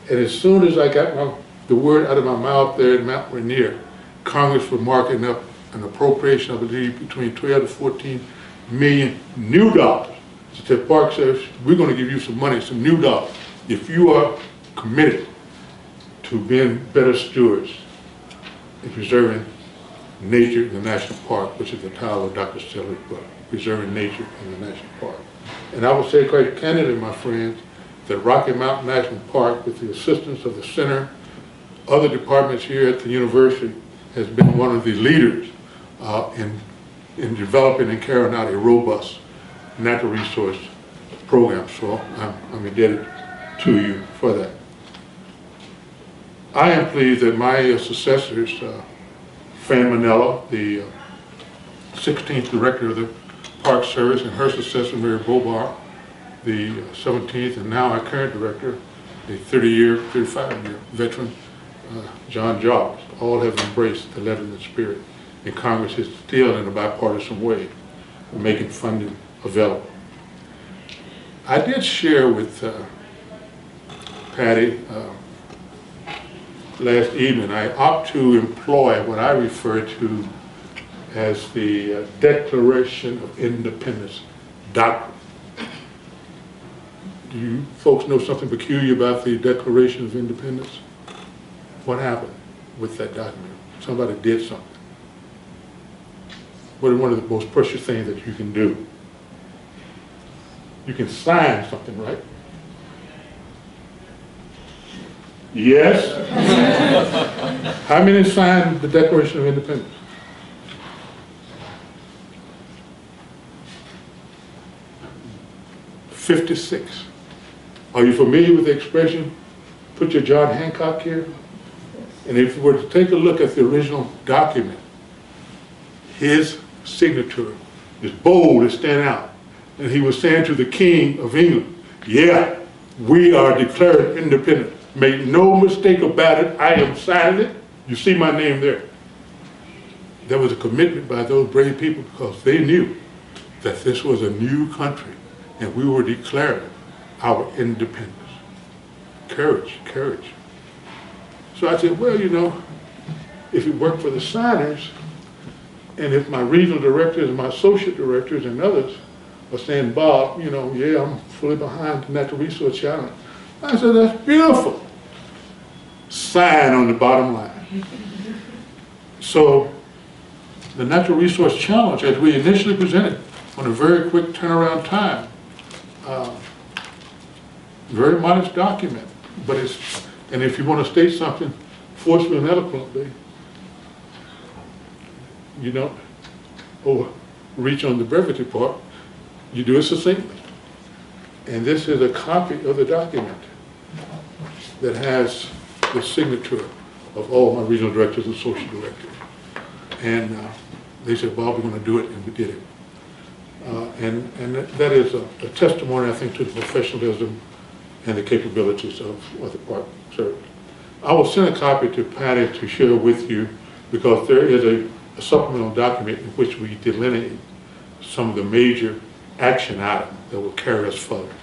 And as soon as I got the word out of my mouth there at Mount Rainier, Congress was marking up an appropriation, I believe, between 12 to 14 million new dollars. She said, Park Service, we're going to give you some money, some new dollars, if you are committed to being better stewards in preserving nature in the national park, which is the title of Dr. Steller's book, Preserving Nature in the National Park. And I will say quite candidly, my friends, that Rocky Mountain National Park, with the assistance of the Center, other departments here at the university, has been one of the leaders in developing and carrying out a robust natural resource program. So I'm indebted to you for that. I am pleased that my successors, Fran Manella, the 16th director of the Park Service, and her successor, Mary Bobar, the 17th, and now our current director, the 35-year veteran, John Jobs, all have embraced the letter and spirit. And Congress is still in a bipartisan way of making funding available. I did share with Patty last evening, I opt to employ what I refer to as the Declaration of Independence doctrine. Do you folks know something peculiar about the Declaration of Independence? What happened with that document? Somebody did something. What is one of the most precious things that you can do? You can sign something, right? Yes? How many signed the Declaration of Independence? $56. Are you familiar with the expression, put your John Hancock here? And if you were to take a look at the original document, his signature is bold, it stands out. And he was saying to the King of England, yeah, we are declared independent. Make no mistake about it, I am signing it. You see my name there. There was a commitment by those brave people because they knew that this was a new country and we were declaring our independence. Courage, courage. So I said, well, you know, if it worked for the signers, and if my regional directors and my associate directors and others are saying, Bob, you know, yeah, I'm fully behind the Natural Resource Challenge. I said, that's beautiful. Sign on the bottom line. So the Natural Resource Challenge, as we initially presented, on a very quick turnaround time, very modest document, but it's, and if you want to state something forcefully and eloquently, you don't reach on the brevity part, you do it succinctly. And this is a copy of the document that has the signature of all my regional directors and associate directors. And they said, Bob, we're going to do it, and we did it. And that is a testimony, I think, to the professionalism and the capabilities of the park service. I will send a copy to Patty to share with you because there is a supplemental document in which we delineate some of the major action items that will carry us forward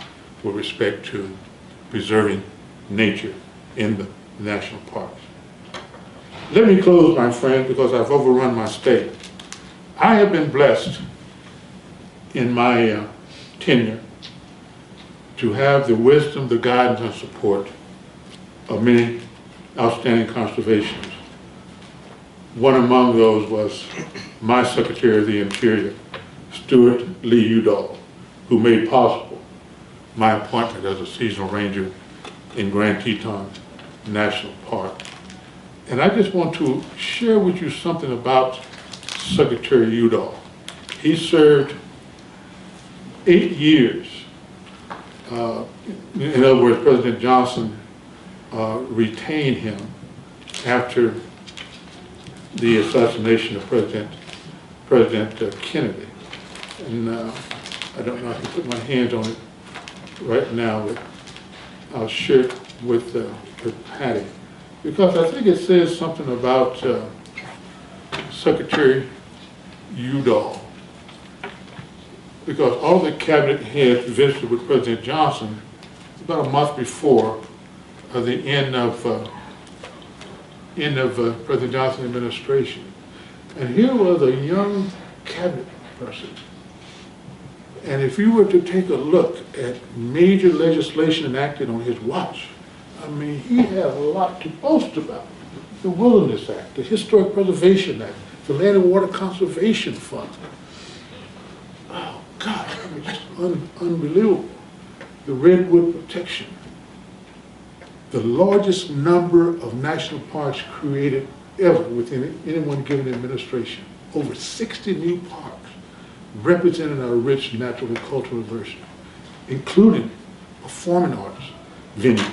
with respect to preserving nature in the national parks. Let me close, my friend, because I've overrun my stay. I have been blessed in my tenure to have the wisdom, the guidance, and support of many outstanding conservationists. One among those was my Secretary of the Interior, Stuart Lee Udall, who made possible my appointment as a seasonal ranger in Grand Teton National Park. And I just want to share with you something about Secretary Udall. He served 8 years. In other words, President Johnson retained him after the assassination of President Kennedy. And I don't know if I can put my hands on it right now, but I'll share it with Patty, because I think it says something about Secretary Udall. Because all the cabinet heads visited with President Johnson about a month before the end of President Johnson's administration. And here was a young cabinet person. And if you were to take a look at major legislation enacted on his watch, I mean, he had a lot to boast about. The Wilderness Act, the Historic Preservation Act, the Land and Water Conservation Fund. Oh, God, I mean, just unbelievable. The Redwood Protection. The largest number of national parks created ever within any one given administration. Over 60 new parks representing our rich natural and cultural diversity, including performing arts venues.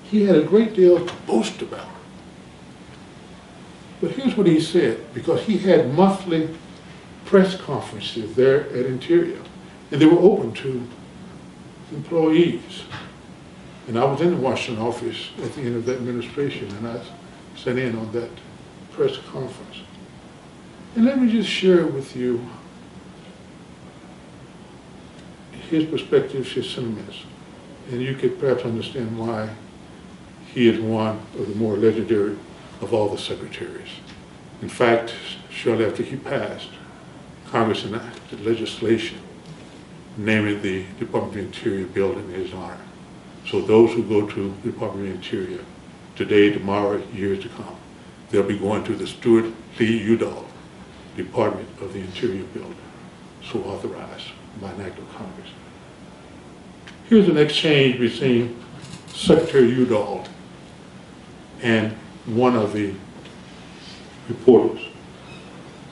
He had a great deal to boast about. But here's what he said, because he had monthly press conferences there at Interior, and they were open to employees. And I was in the Washington office at the end of that administration, and I sat in on that press conference. And let me just share with you his perspectives, his sentiments, and you could perhaps understand why he is one of the more legendary of all the secretaries. In fact, shortly after he passed, Congress enacted legislation naming the Department of the Interior building in his honor. So those who go to the Department of the Interior today, tomorrow, years to come, they'll be going to the Stuart Lee Udall Department of the Interior building, so authorized by an act of Congress. Here's an exchange between Secretary Udall and one of the reporters.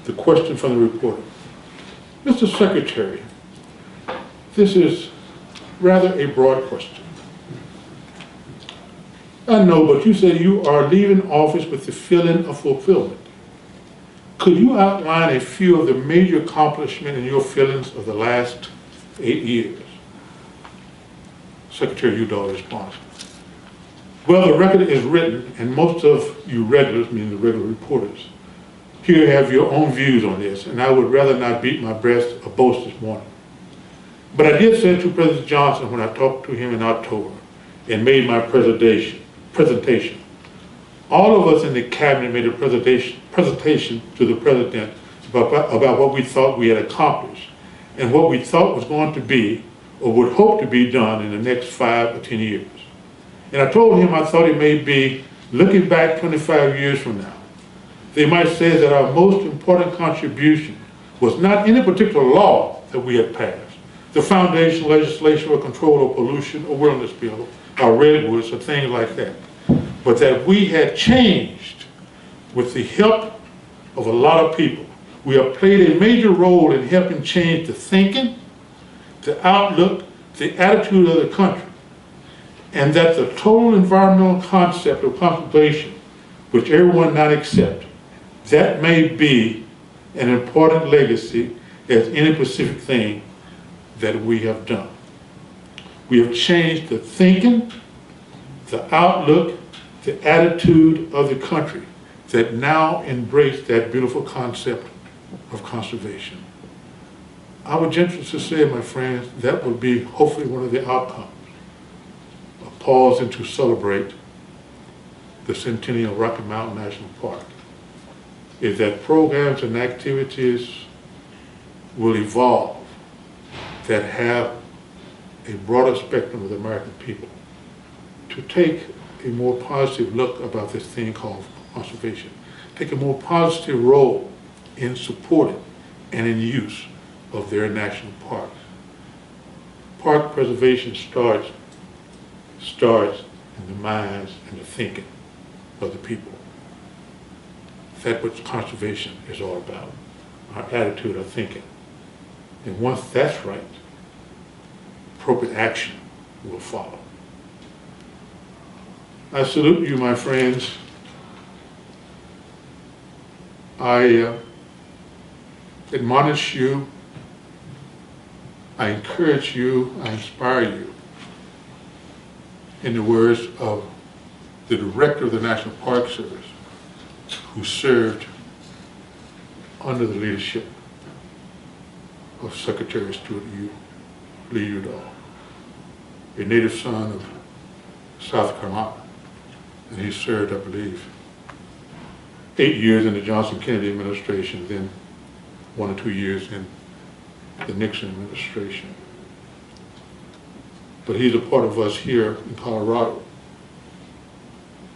The question from the reporter: Mr. Secretary, this is rather a broad question. I know, but you said you are leaving office with the feeling of fulfillment. Could you outline a few of the major accomplishments in your feelings of the last 8 years? Secretary Udall responds, Well, the record is written, and most of you regulars, meaning the regular reporters, here have your own views on this, and I would rather not beat my breast or boast this morning. But I did say to President Johnson when I talked to him in October and made my presentation, all of us in the cabinet made a presentation to the president about what we thought we had accomplished and what we thought was going to be or would hope to be done in the next 5 or 10 years. And I told him I thought it may be, looking back 25 years from now, they might say that our most important contribution was not any particular law that we had passed, the foundation legislation or control of pollution or wilderness bill or redwoods or things like that, but that we had changed with the help of a lot of people. We have played a major role in helping change the thinking, the outlook, the attitude of the country, and that the total environmental concept of conservation, which everyone now accepts, that may be an important legacy as any specific thing that we have done. We have changed the thinking, the outlook, the attitude of the country that now embrace that beautiful concept of conservation. I would venture to say, my friends, that would be hopefully one of the outcomes of pausing to celebrate the centennial Rocky Mountain National Park, is that programs and activities will evolve that have a broader spectrum of the American people to take a more positive look about this thing called conservation, take a more positive role in supporting and in use of their national parks. Park preservation starts in the minds and the thinking of the people. That's what conservation is all about, our attitude of thinking. And once that's right, appropriate action will follow. I salute you, my friends. I admonish you, I encourage you, I inspire you, in the words of the director of the National Park Service, who served under the leadership of Secretary Stuart Lee Udall, a native son of South Carolina, and he served, I believe, 8 years in the Johnson Kennedy administration, then 1 or 2 years in the Nixon administration. But he's a part of us here in Colorado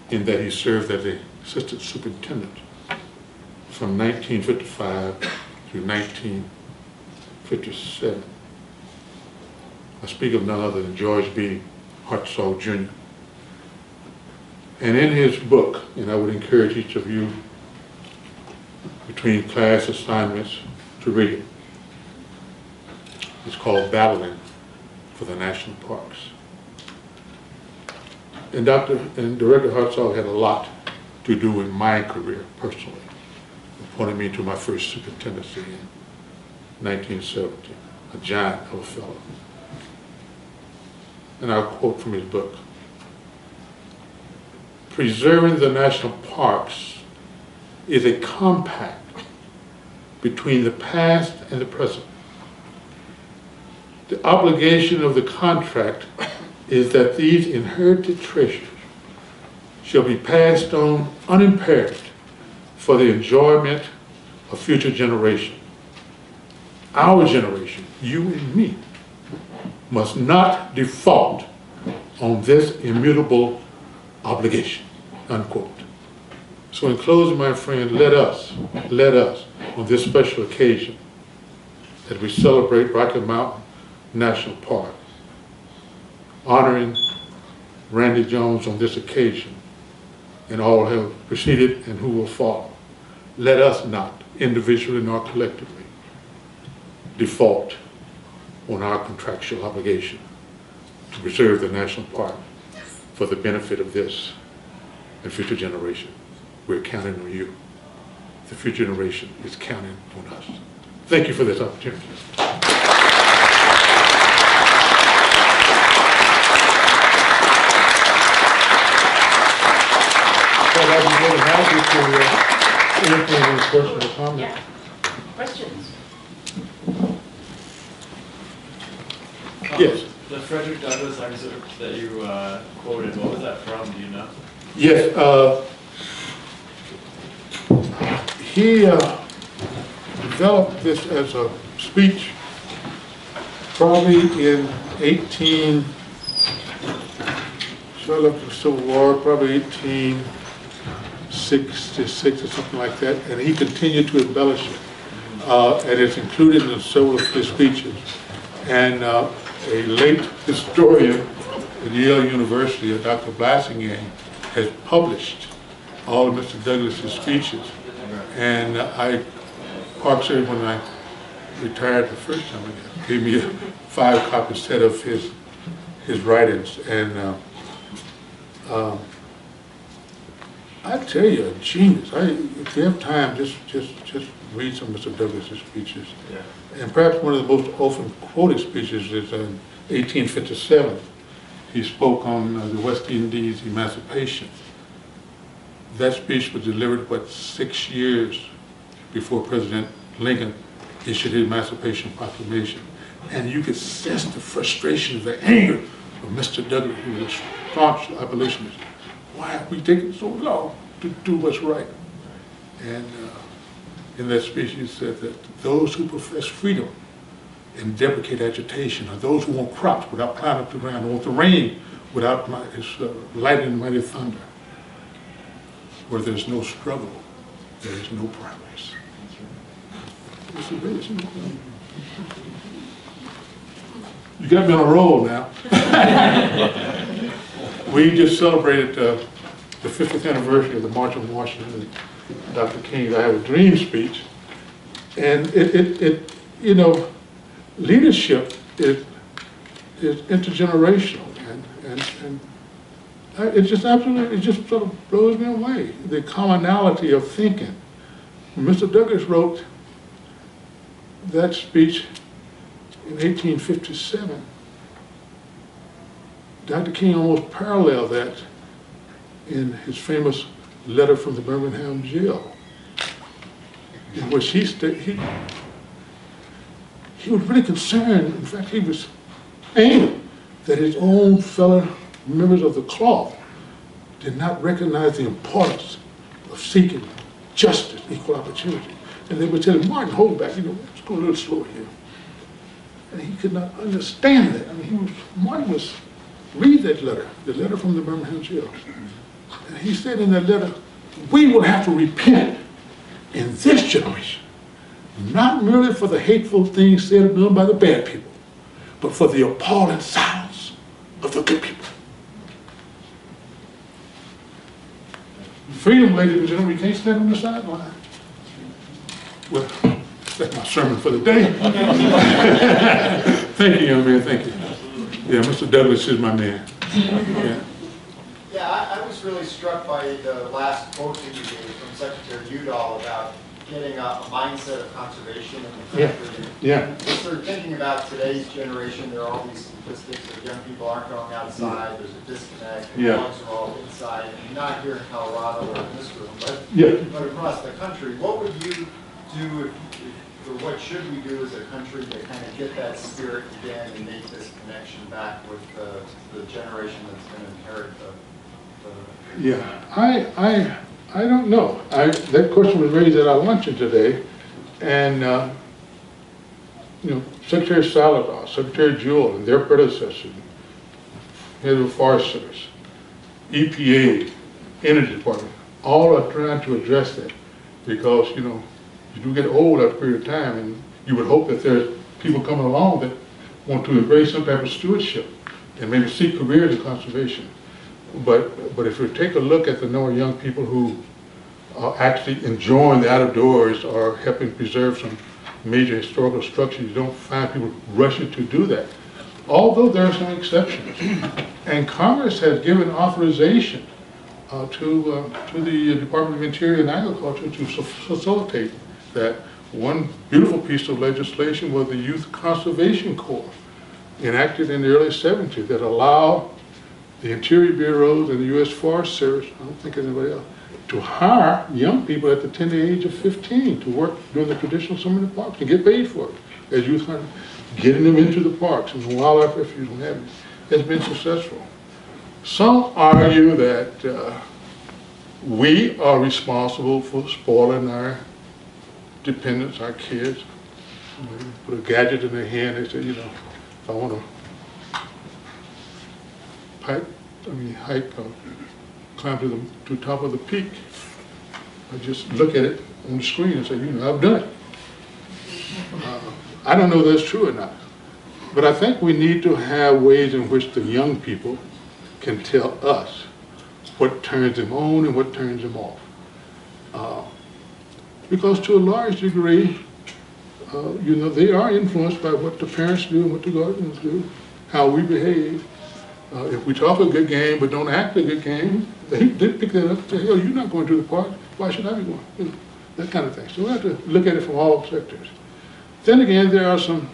in that he served as the assistant superintendent from 1955 to 1957. I speak of none other than George B. Hartzog Jr. And in his book, and I would encourage each of you between class assignments to read it, it's called Battling for the National Parks. And Director Hartzog had a lot to do in my career personally, appointing me to my first superintendency in 1970, a giant of a fellow. And I'll quote from his book: "Preserving the national parks is a compact between the past and the present. The obligation of the contract is that these inherited treasures shall be passed on unimpaired for the enjoyment of future generations. Our generation, you and me, must not default on this immutable obligation," unquote. So in closing, my friend, let us, on this special occasion that we celebrate Rocky Mountain National Park, honoring Randy Jones on this occasion and all who have preceded and who will follow, let us not, individually nor collectively, default on our contractual obligation to preserve the national park for the benefit of this and future generation. We're counting on you. The future generation is counting on us. Thank you for this opportunity. happy to answer any questions or comments. Yeah. Questions? Yes. The Frederick Douglass excerpt that you quoted, what was that from? Do you know? Yes. He developed this as a speech probably in shortly after the Civil War, probably 1866 or something like that, and he continued to embellish it. And it's included in several of his speeches. And a late historian at Yale University, Dr. Blassingame, has published all of Mr. Douglas's speeches. And Park Service, when I retired the first time, gave me a 5-copy set of his writings. And I tell you, a genius. If you have time, just read some of Mr. Douglas's speeches. Yeah. And perhaps one of the most often quoted speeches is in 1857. He spoke on the West Indies emancipation. That speech was delivered, 6 years before President Lincoln issued his Emancipation Proclamation. And you could sense the frustration, the anger of Mr. Douglas, who was a staunch abolitionist. Why have we taken so long to do what's right? And in that speech he said that those who profess freedom and deprecate agitation are those who want crops without plowing up the ground, who want the rain without lightning and mighty thunder. Where there's no struggle, there is no progress. You got me on a roll now. We just celebrated the 50th anniversary of the March on Washington and Dr. King. I have a dream speech, and it leadership is intergenerational, and it just sort of blows me away, the commonality of thinking. When Mr. Douglas wrote that speech in 1857, Dr. King almost paralleled that in his famous letter from the Birmingham jail, in which he was really concerned. In fact, he was angry that his own fellow members of the cloth did not recognize the importance of seeking justice, equal opportunity. And they would tell him, Martin, hold back, let's go a little slower here. And he could not understand that. I mean, read that letter, the letter from the Birmingham jail. And he said in that letter, we will have to repent in this generation, not merely for the hateful things said and done by the bad people, but for the appalling silence of the good people. Freedom, ladies and gentlemen, we can't stand on the sideline. Well, that's my sermon for the day. Thank you, young man, thank you. Yeah, Mr. Douglas is my man. Yeah, I was really struck by the last quote that you gave from Secretary Udall about getting a mindset of conservation in the country. Yeah. Just sort of thinking about today's generation, there are all these statistics that young people aren't going outside, there's a disconnect, and dogs are all inside, and not here in Colorado or in this room, but across the country. What would you do, or what should we do as a country to kind of get that spirit again and make this connection back with the generation that's going to inherit the I don't know. That question was raised at our luncheon today, and Secretary Salazar, Secretary Jewell, and their predecessors, head of the Forest Service, EPA, Energy Department, all are trying to address that, because you do get old after a period of time, and you would hope that there's people coming along that want to embrace some type of stewardship and maybe seek careers in conservation. But if you take a look at the number of young people who are actually enjoying the outdoors or helping preserve some major historical structures, you don't find people rushing to do that. Although there are some exceptions. And Congress has given authorization to the Department of Interior and Agriculture to facilitate that. One beautiful piece of legislation was the Youth Conservation Corps, enacted in the early 70s, that allowed the Interior Bureaus and the U.S. Forest Service, I don't think anybody else, to hire young people at the tender age of 15 to work during the traditional summer in the parks and get paid for it as youth hunters, getting them into the parks and the wildlife refuge and having has been successful. Some argue that we are responsible for spoiling our dependents, our kids. You know, put a gadget in their hand, they say, you know, if I want to hike, climb to the top of the peak, I just look at it on the screen and say, you know, I've done it. I don't know if that's true or not, but I think we need to have ways in which the young people can tell us what turns them on and what turns them off. Because to a large degree, you know, they are influenced by what the parents do and what the guardians do, how we behave. If we talk a good game but don't act a good game, they pick that up and say, oh, you're not going to the park, why should I be going? You know, that kind of thing. So we have to look at it from all sectors. Then again, there are some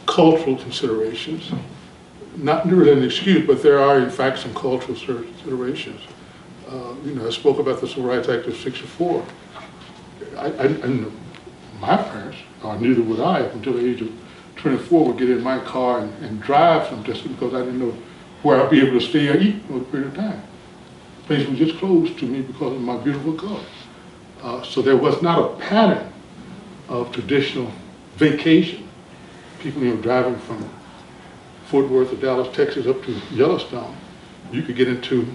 cultural considerations. Not really an excuse, but there are in fact some cultural considerations. You know, I spoke about the Civil Rights Act of '64. My parents, or neither would I, up until the age of 24, would get in my car and drive some distance because I didn't know where I'd be able to stay or eat for a period of time. The place was just closed to me because of my beautiful color. So there was not a pattern of traditional vacation. People, you know, driving from Fort Worth or Dallas, Texas up to Yellowstone. You could get into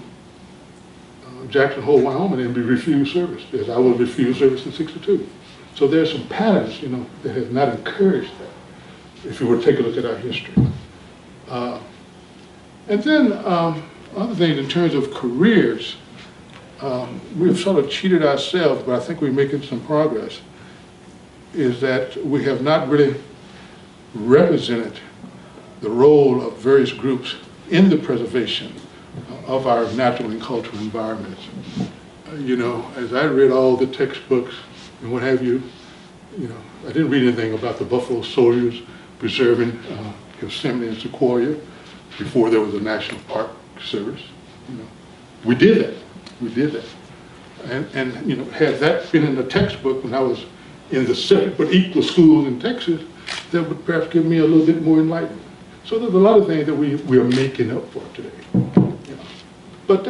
Jackson Hole, Wyoming and be refused service, as I was refused service in '62. So there's some patterns, you know, that have not encouraged that, if you were to take a look at our history. And then other things in terms of careers, we've sort of cheated ourselves, but I think we're making some progress, is that we have not really represented the role of various groups in the preservation of our natural and cultural environments. You know, as I read all the textbooks and what have you, you know, I didn't read anything about the Buffalo Soldiers preserving Yosemite and Sequoia before there was a National Park Service. You know, we did that. We did that. And you know, had that been in the textbook when I was in the separate but equal schools in Texas, that would perhaps give me a little bit more enlightenment. So there's a lot of things that we are making up for today. You know. But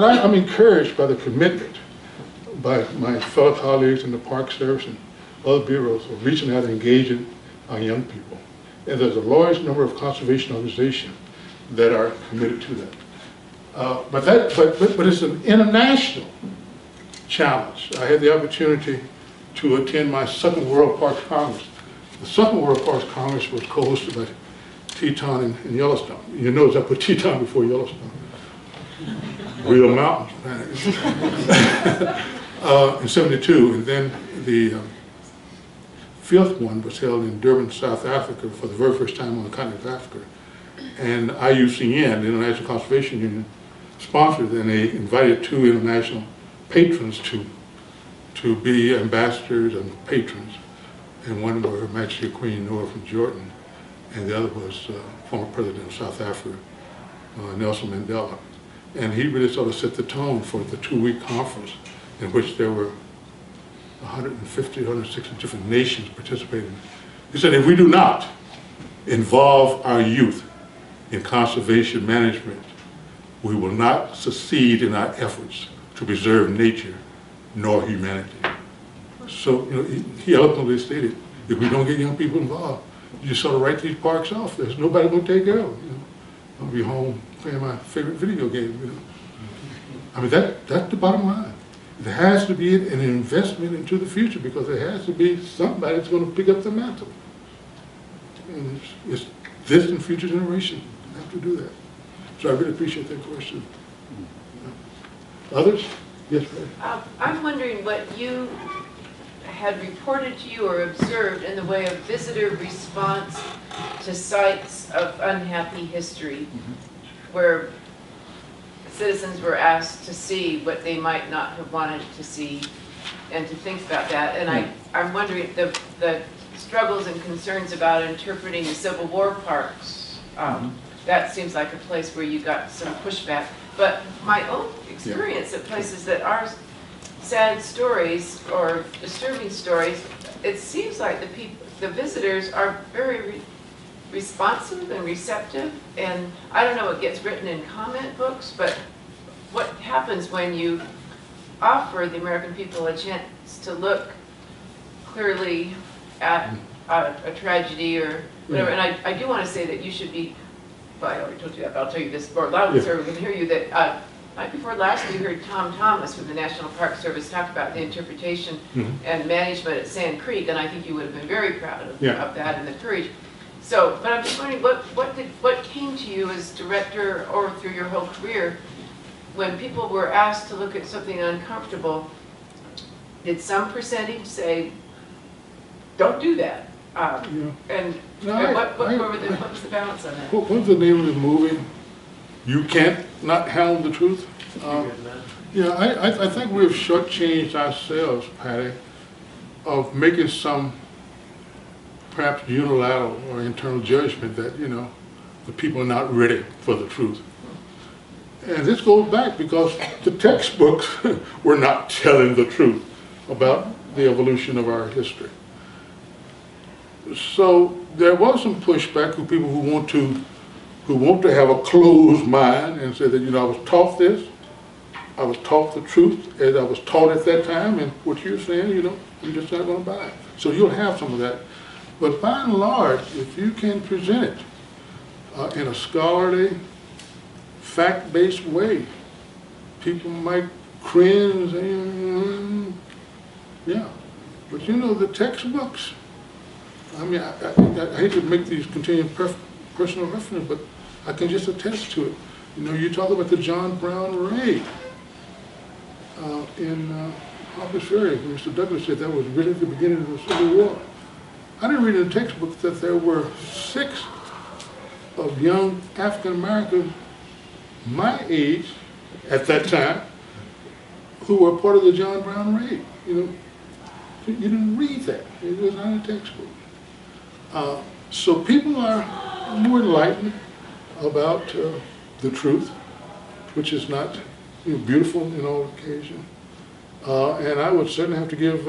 I'm encouraged by the commitment by my fellow colleagues in the Park Service and other bureaus of reaching out and engaging our young people. And there's a large number of conservation organizations that are committed to that. But it's an international challenge. I had the opportunity to attend my second World Parks Congress. The second World Parks Congress was co-hosted by Teton and Yellowstone. You notice I put Teton before Yellowstone. Real mountains. In '72, and then the fifth one was held in Durban, South Africa for the very first time on the continent of Africa. And IUCN, the International Conservation Union, sponsored, and they invited two international patrons to be ambassadors and patrons. And one was Her Majesty Queen Noor from Jordan, and the other was former President of South Africa, Nelson Mandela. And he really sort of set the tone for the two-week conference in which there were 150, 160 different nations participating. He said, if we do not involve our youth in conservation management, we will not succeed in our efforts to preserve nature nor humanity. So, you know, he eloquently stated, if we don't get young people involved, you just sort of write these parks off. There's nobody going to take care of them. You know, I'll be home playing my favorite video game. You know, I mean that's the bottom line. There has to be an investment into the future because there has to be somebody that's going to pick up the mantle. And it's this and future generations have to do that. So I really appreciate that question. Others? Yes, ma'am. I'm wondering what you had reported to you or observed in the way of visitor response to sites of unhappy history, where citizens were asked to see what they might not have wanted to see and to think about that. And I'm wondering the struggles and concerns about interpreting the Civil War parks. That seems like a place where you got some pushback. But my own experience at places that are sad stories or disturbing stories, it seems like the visitors are very responsive and receptive. And I don't know what gets written in comment books, but what happens when you offer the American people a chance to look clearly at a tragedy or whatever. And I do want to say that you should be, well, I already told you that, but I'll tell you this more loudly so we can hear you, that night before last we heard Tom Thomas from the National Park Service talk about the interpretation and management at Sand Creek, and I think you would have been very proud of that and the courage. So, but I'm just wondering, what came to you as director or through your whole career when people were asked to look at something uncomfortable? Did some percentage say, don't do that? And what was the balance on that? What was the name of the movie? You Can't Not Handle the Truth? Yeah, I think we've shortchanged ourselves, Patty, of making some perhaps unilateral or internal judgment that, the people are not ready for the truth. And this goes back because the textbooks were not telling the truth about the evolution of our history. So there was some pushback from people who want to have a closed mind and say that, I was taught this, I was taught the truth as I was taught at that time, and what you're saying, I'm just not going to buy it. So you'll have some of that. But by and large, if you can present it in a scholarly, fact-based way, people might cringe and yeah. But the textbooks, I mean, I hate to make these continuing personal reference, but I can just attest to it. You talk about the John Brown raid in Harper's Ferry. Mr. Douglas said that was really at the beginning of the Civil War. I didn't read in the textbook that there were 6 of young African Americans my age at that time who were part of the John Brown raid. You didn't read that. It was not in the textbook. So people are more enlightened about the truth, which is not beautiful in all occasions. And I would certainly have to give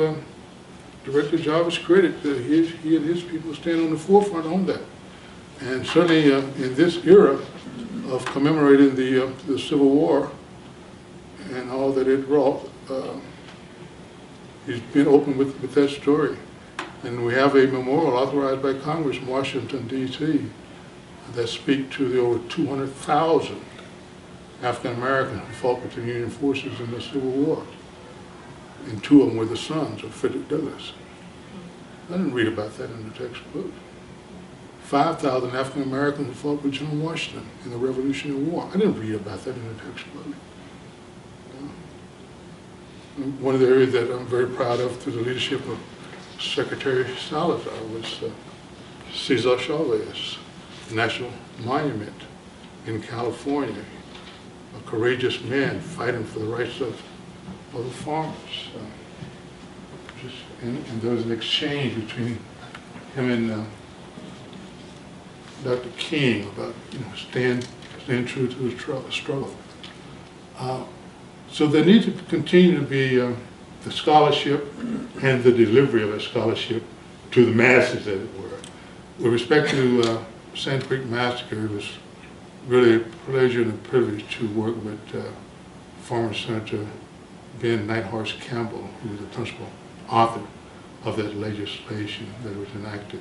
Director Jarvis credit that he and his people stand on the forefront on that. And certainly in this era of commemorating the Civil War and all that it brought, he's been open with that story. And we have a memorial authorized by Congress in Washington, D.C. that speak to the over 200,000 African Americans who fought with the Union forces in the Civil War. And 2 of them were the sons of Frederick Douglass. I didn't read about that in the textbook. 5,000 African Americans who fought with General Washington in the Revolutionary War. I didn't read about that in the textbook. One of the areas that I'm very proud of through the leadership of Secretary Salazar was Cesar Chavez National Monument in California. A courageous man fighting for the rights of the farmers. And there was an exchange between him and Dr. King about staying true to his struggle. So there needs to continue to be the scholarship and the delivery of that scholarship to the masses, as it were. With respect to Sand Creek Massacre, it was really a pleasure and a privilege to work with former Senator Ben Nighthorse Campbell, who was the principal author of that legislation that was enacted.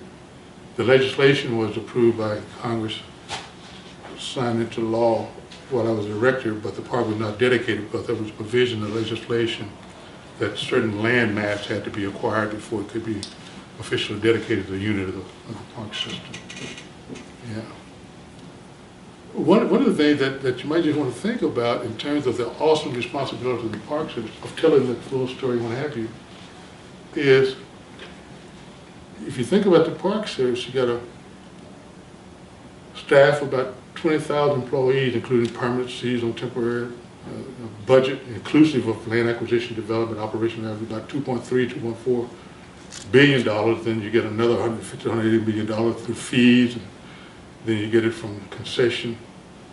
The legislation was approved by Congress, signed into law while I was director, but the park was not dedicated because there was a provision in the legislation that certain land mass had to be acquired before it could be officially dedicated to the unit of the park system. Yeah. One of the things that you might just want to think about in terms of the awesome responsibility of the park system, of telling the full story and what have you, is if you think about the Park Service, you got a staff of about 20,000 employees, including permanent, seasonal, temporary, budget, inclusive of land acquisition, development, operation, about $2.3, $2.4 billion. Then you get another $150, $180 million through fees, and then you get it from concession,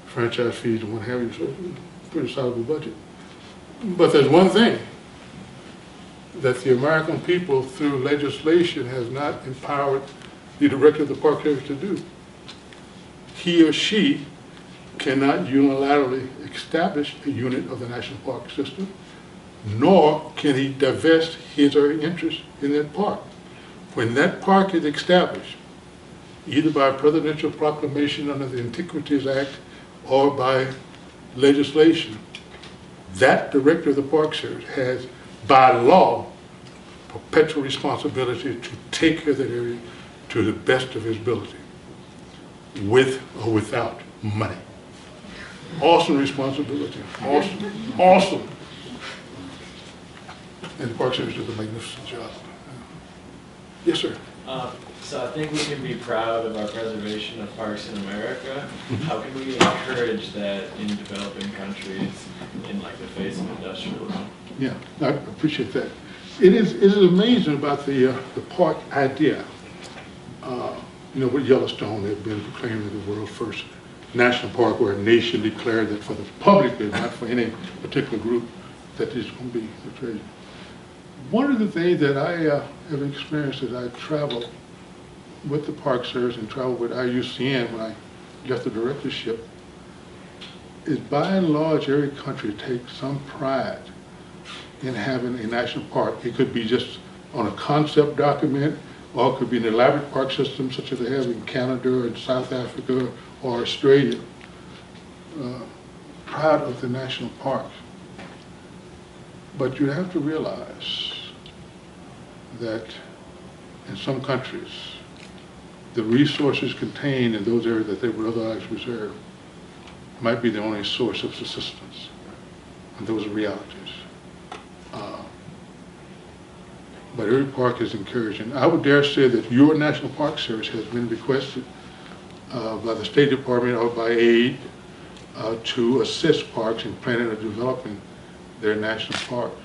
franchise fees, and what have you. So pretty sizable budget. But there's one thing that the American people, through legislation, has not empowered the director of the Park Service to do. He or she cannot unilaterally establish a unit of the National Park System, nor can he divest his or her interest in that park. When that park is established, either by presidential proclamation under the Antiquities Act or by legislation, that director of the Park Service has, by law, perpetual responsibility to take care of that area to the best of his ability, with or without money. Awesome responsibility, awesome. And the Park Service does a magnificent job. Yes, sir. So I think we can be proud of our preservation of parks in America. How can we encourage that in developing countries in like the face of industrialism? Yeah, I appreciate that. It is amazing about the park idea. You know, with Yellowstone, they've been proclaimed as the world's first national park, where a nation declared that for the public, not for any particular group, that it's going to be a treasure. One of the things that I have experienced as I travel with the Park Service and travel with IUCN when I left the directorship is, by and large, every country takes some pride in having a national park. It could be just on a concept document, or it could be an elaborate park system such as they have in Canada and South Africa or Australia. Proud of the national parks. But you have to realize that in some countries, the resources contained in those areas that they would otherwise reserve might be the only source of subsistence. And those are realities. But every park is encouraging. I would dare say that your National Park Service has been requested by the State Department or by aid to assist parks in planning and developing their national parks.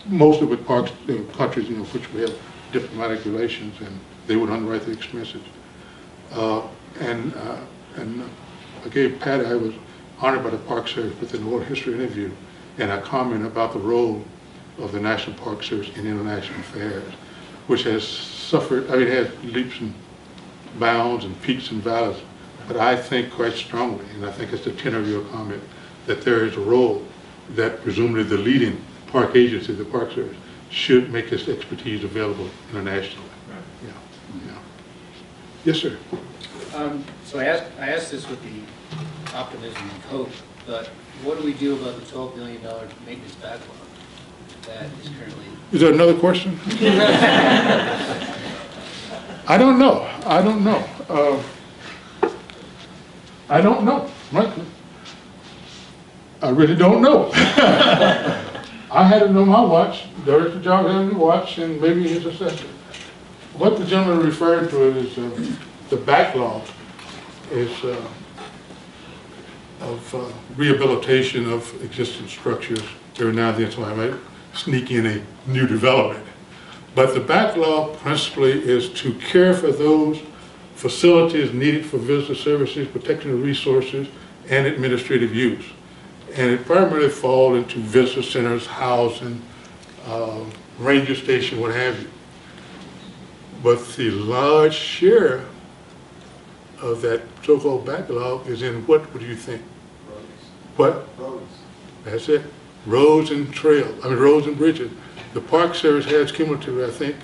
Most of the parks in countries, you know, which we have diplomatic relations, and they would underwrite the expenses. I gave Patty, I was honored by the Park Service with an oral history interview, and I commented about the role of the National Park Service in international affairs, which has suffered, I mean, it has leaps and bounds and peaks and valleys, but I think quite strongly, and I think it's the tenor of your comment, that there is a role that presumably the leading park agency, the Park Service, should make its expertise available internationally. Right. Yeah. Yeah. Yes, sir. So I asked this with the optimism and hope, but what do we do about the $12 billion maintenance backlog that is currently? Is there another question? I don't know. I don't know. I don't know, frankly. I really don't know. I had it on my watch, Director Job had it on his watch, and maybe his assessor. What the gentleman referred to is the backlog is of rehabilitation of existing structures. Every now and then somebody might sneak in a new development. But the backlog principally is to care for those facilities needed for visitor services, protection of resources, and administrative use. And it primarily falls into visitor centers, housing, ranger station, what have you. But the large share of that so-called backlog is in what would you think? Roads. What? Roads. That's it. Roads and trails, roads and bridges. The Park Service has cumulatively, I think,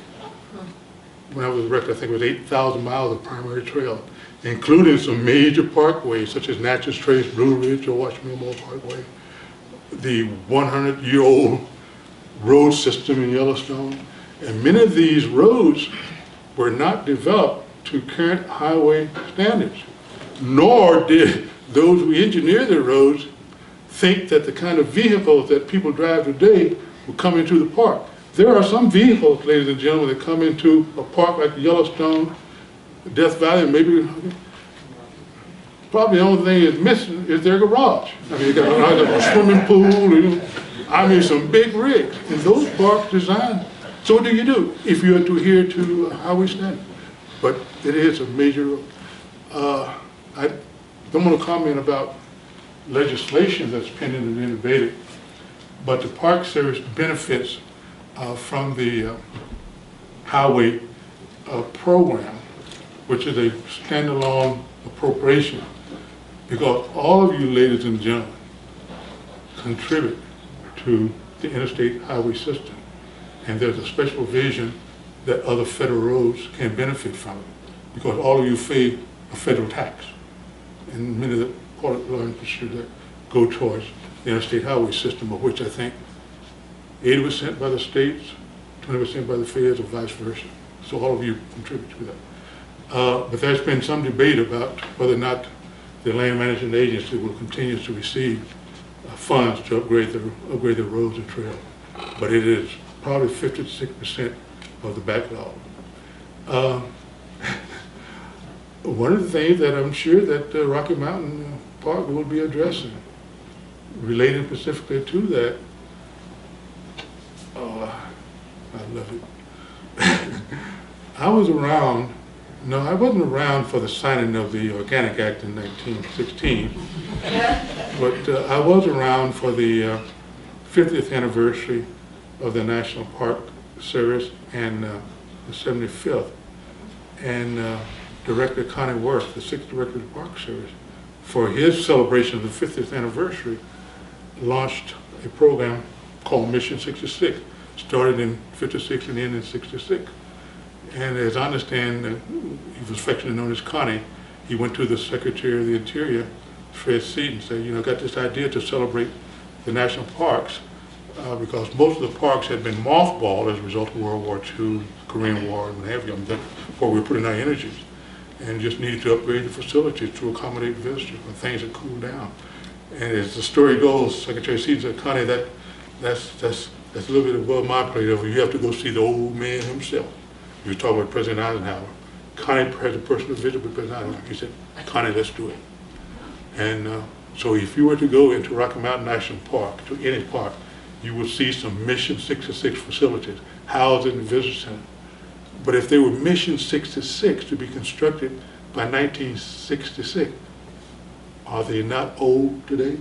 when I was director, I think it was 8,000 miles of primary trail, including some major parkways such as Natchez Trace, Blue Ridge, or Washington Memorial Parkway, the 100-year-old road system in Yellowstone. And many of these roads were not developed to current highway standards, nor did those who engineered the roads think that the kind of vehicles that people drive today will come into the park. There are some vehicles, ladies and gentlemen, that come into a park like Yellowstone, Death Valley, maybe, probably the only thing is missing is their garage. I mean, you got a swimming pool, I mean, some big rigs. And those parks designed. So what do you do if you are to adhere to highway standards? But it is a major, don't want to comment about legislation that's pending and being debated, but the Park Service benefits from the highway program, which is a standalone appropriation, because all of you ladies and gentlemen contribute to the interstate highway system, and there's a special provision that other federal roads can benefit from it, because all of you pay a federal tax, and many of the part of the infrastructure that go towards the interstate highway system, of which I think 80% by the states, 20% by the feds, or vice versa. So all of you contribute to that. But there's been some debate about whether or not the land management agency will continue to receive funds to upgrade the roads and trails. But it is probably 56% of the backlog. One of the things that I'm sure that Rocky Mountain Park will be addressing, relating specifically to that, I love it. I was around, no, I wasn't around for the signing of the Organic Act in 1916, but I was around for the 50th anniversary of the National Park Service and the 75th. And Director Connie Worth, the 6th Director of the Park Service, for his celebration of the 50th anniversary, launched a program called Mission 66. Started in 56 and ended in 66. And as I understand, he was affectionately known as Connie. He went to the Secretary of the Interior, Fred Seaton, and said, you know, I got this idea to celebrate the national parks because most of the parks had been mothballed as a result of World War II, Korean War, and what have you, before we were putting our energies, and just needed to upgrade the facilities to accommodate visitors when things had cooled down. And as the story goes, Secretary Seaton said, Connie, that's a little bit above my plate. You have to go see the old man himself. You were talking about President Eisenhower. Connie had a personal visit with President Eisenhower. He said, Connie, let's do it. And so if you were to go into Rocky Mountain National Park, to any park, you will see some Mission 66 facilities housed in the visitor center. But if they were Mission 66 to be constructed by 1966, are they not old today?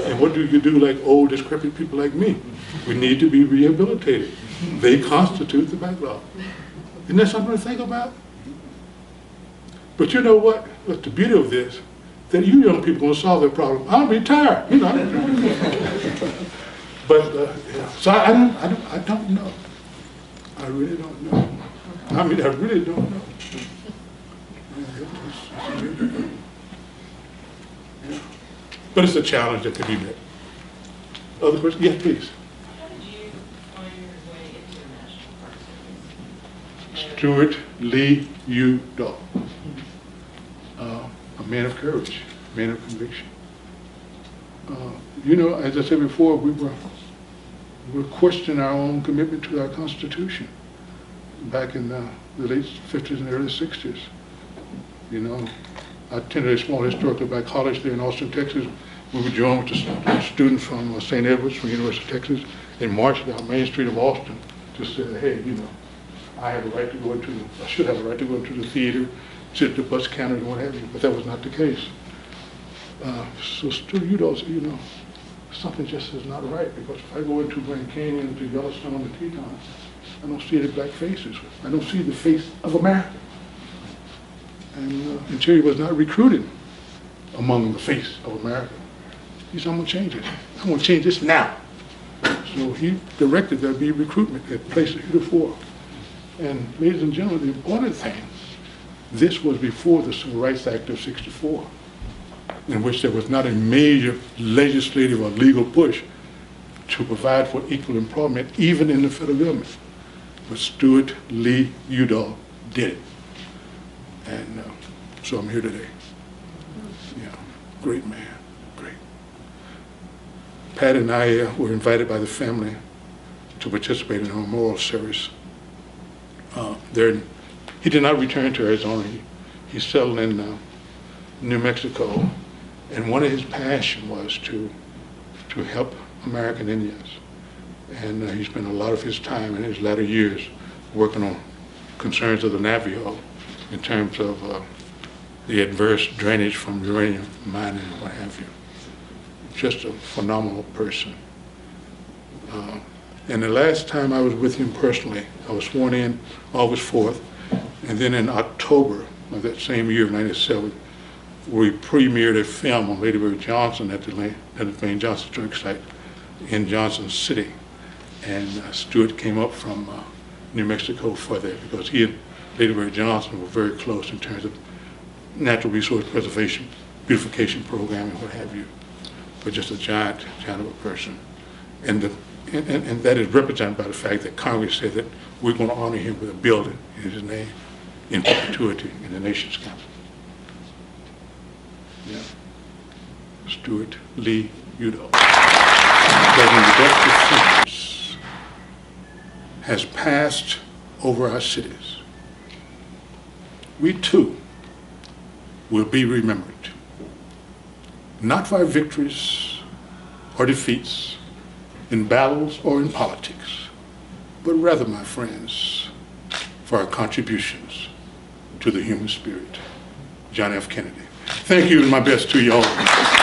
And what do you do like old, decrepit people like me? We need to be rehabilitated. They constitute the backlog. Isn't that something to think about? But you know what? What's the beauty of this? That you young people are going to solve that problem. I'll be tired, you know. But so I don't know. I really don't know. I mean, I really don't know. Yeah. But it's a challenge that can be met. Other questions? Yes, please. How did you find your way into the National Park Service? Stuart Lee Udall. A man of courage, a man of conviction. You know, as I said before, we were questioning our own commitment to our Constitution back in the late 50s and early 60s. You know, I attended a small historically black college there in Austin, Texas. We were joined with the students from St. Edwards, from the University of Texas, and marched down Main Street of Austin to say, hey, you know, I have a right to go into, I should have a right to go into the theater, sit at the bus counter and what have you, but that was not the case. So Stuart Udall said, you know, something just is not right, because if I go into Grand Canyon, to Yellowstone, and the Tetons, I don't see any black faces. I don't see the face of America. And Interior was not recruited among the face of America. He said, I'm going to change it. I'm going to change this now. So he directed there be recruitment at places heretofore. And ladies and gentlemen, the important thing, this was before the Civil Rights Act of '64, in which there was not a major legislative or legal push to provide for equal employment, even in the federal government. But Stuart Lee Udall did it. And so I'm here today. Yeah, great man, great. Pat and I were invited by the family to participate in a memorial service. He did not return to Arizona. He settled in New Mexico, and one of his passions was to help American Indians. And he spent a lot of his time in his latter years working on concerns of the Navajo in terms of the adverse drainage from uranium mining and what have you. Just a phenomenal person. And the last time I was with him personally, I was sworn in August 4th, and then in October of that same year, '97, we premiered a film on Lady Bird Johnson at the Lane Johnson Historic Site in Johnson City. And Stuart came up from New Mexico for that because he and Lady Bird Johnson were very close in terms of natural resource preservation, beautification program, and what have you. But just a giant of a person. And that is represented by the fact that Congress said that we're going to honor him with a building in his name in perpetuity in the nation's capital. Yeah. Stuart Lee Udo. That in the depth of sentence has passed over our cities. We too will be remembered, not for our victories or defeats in battles or in politics, but rather, my friends, for our contributions to the human spirit. John F. Kennedy. Thank you, and my best to you all.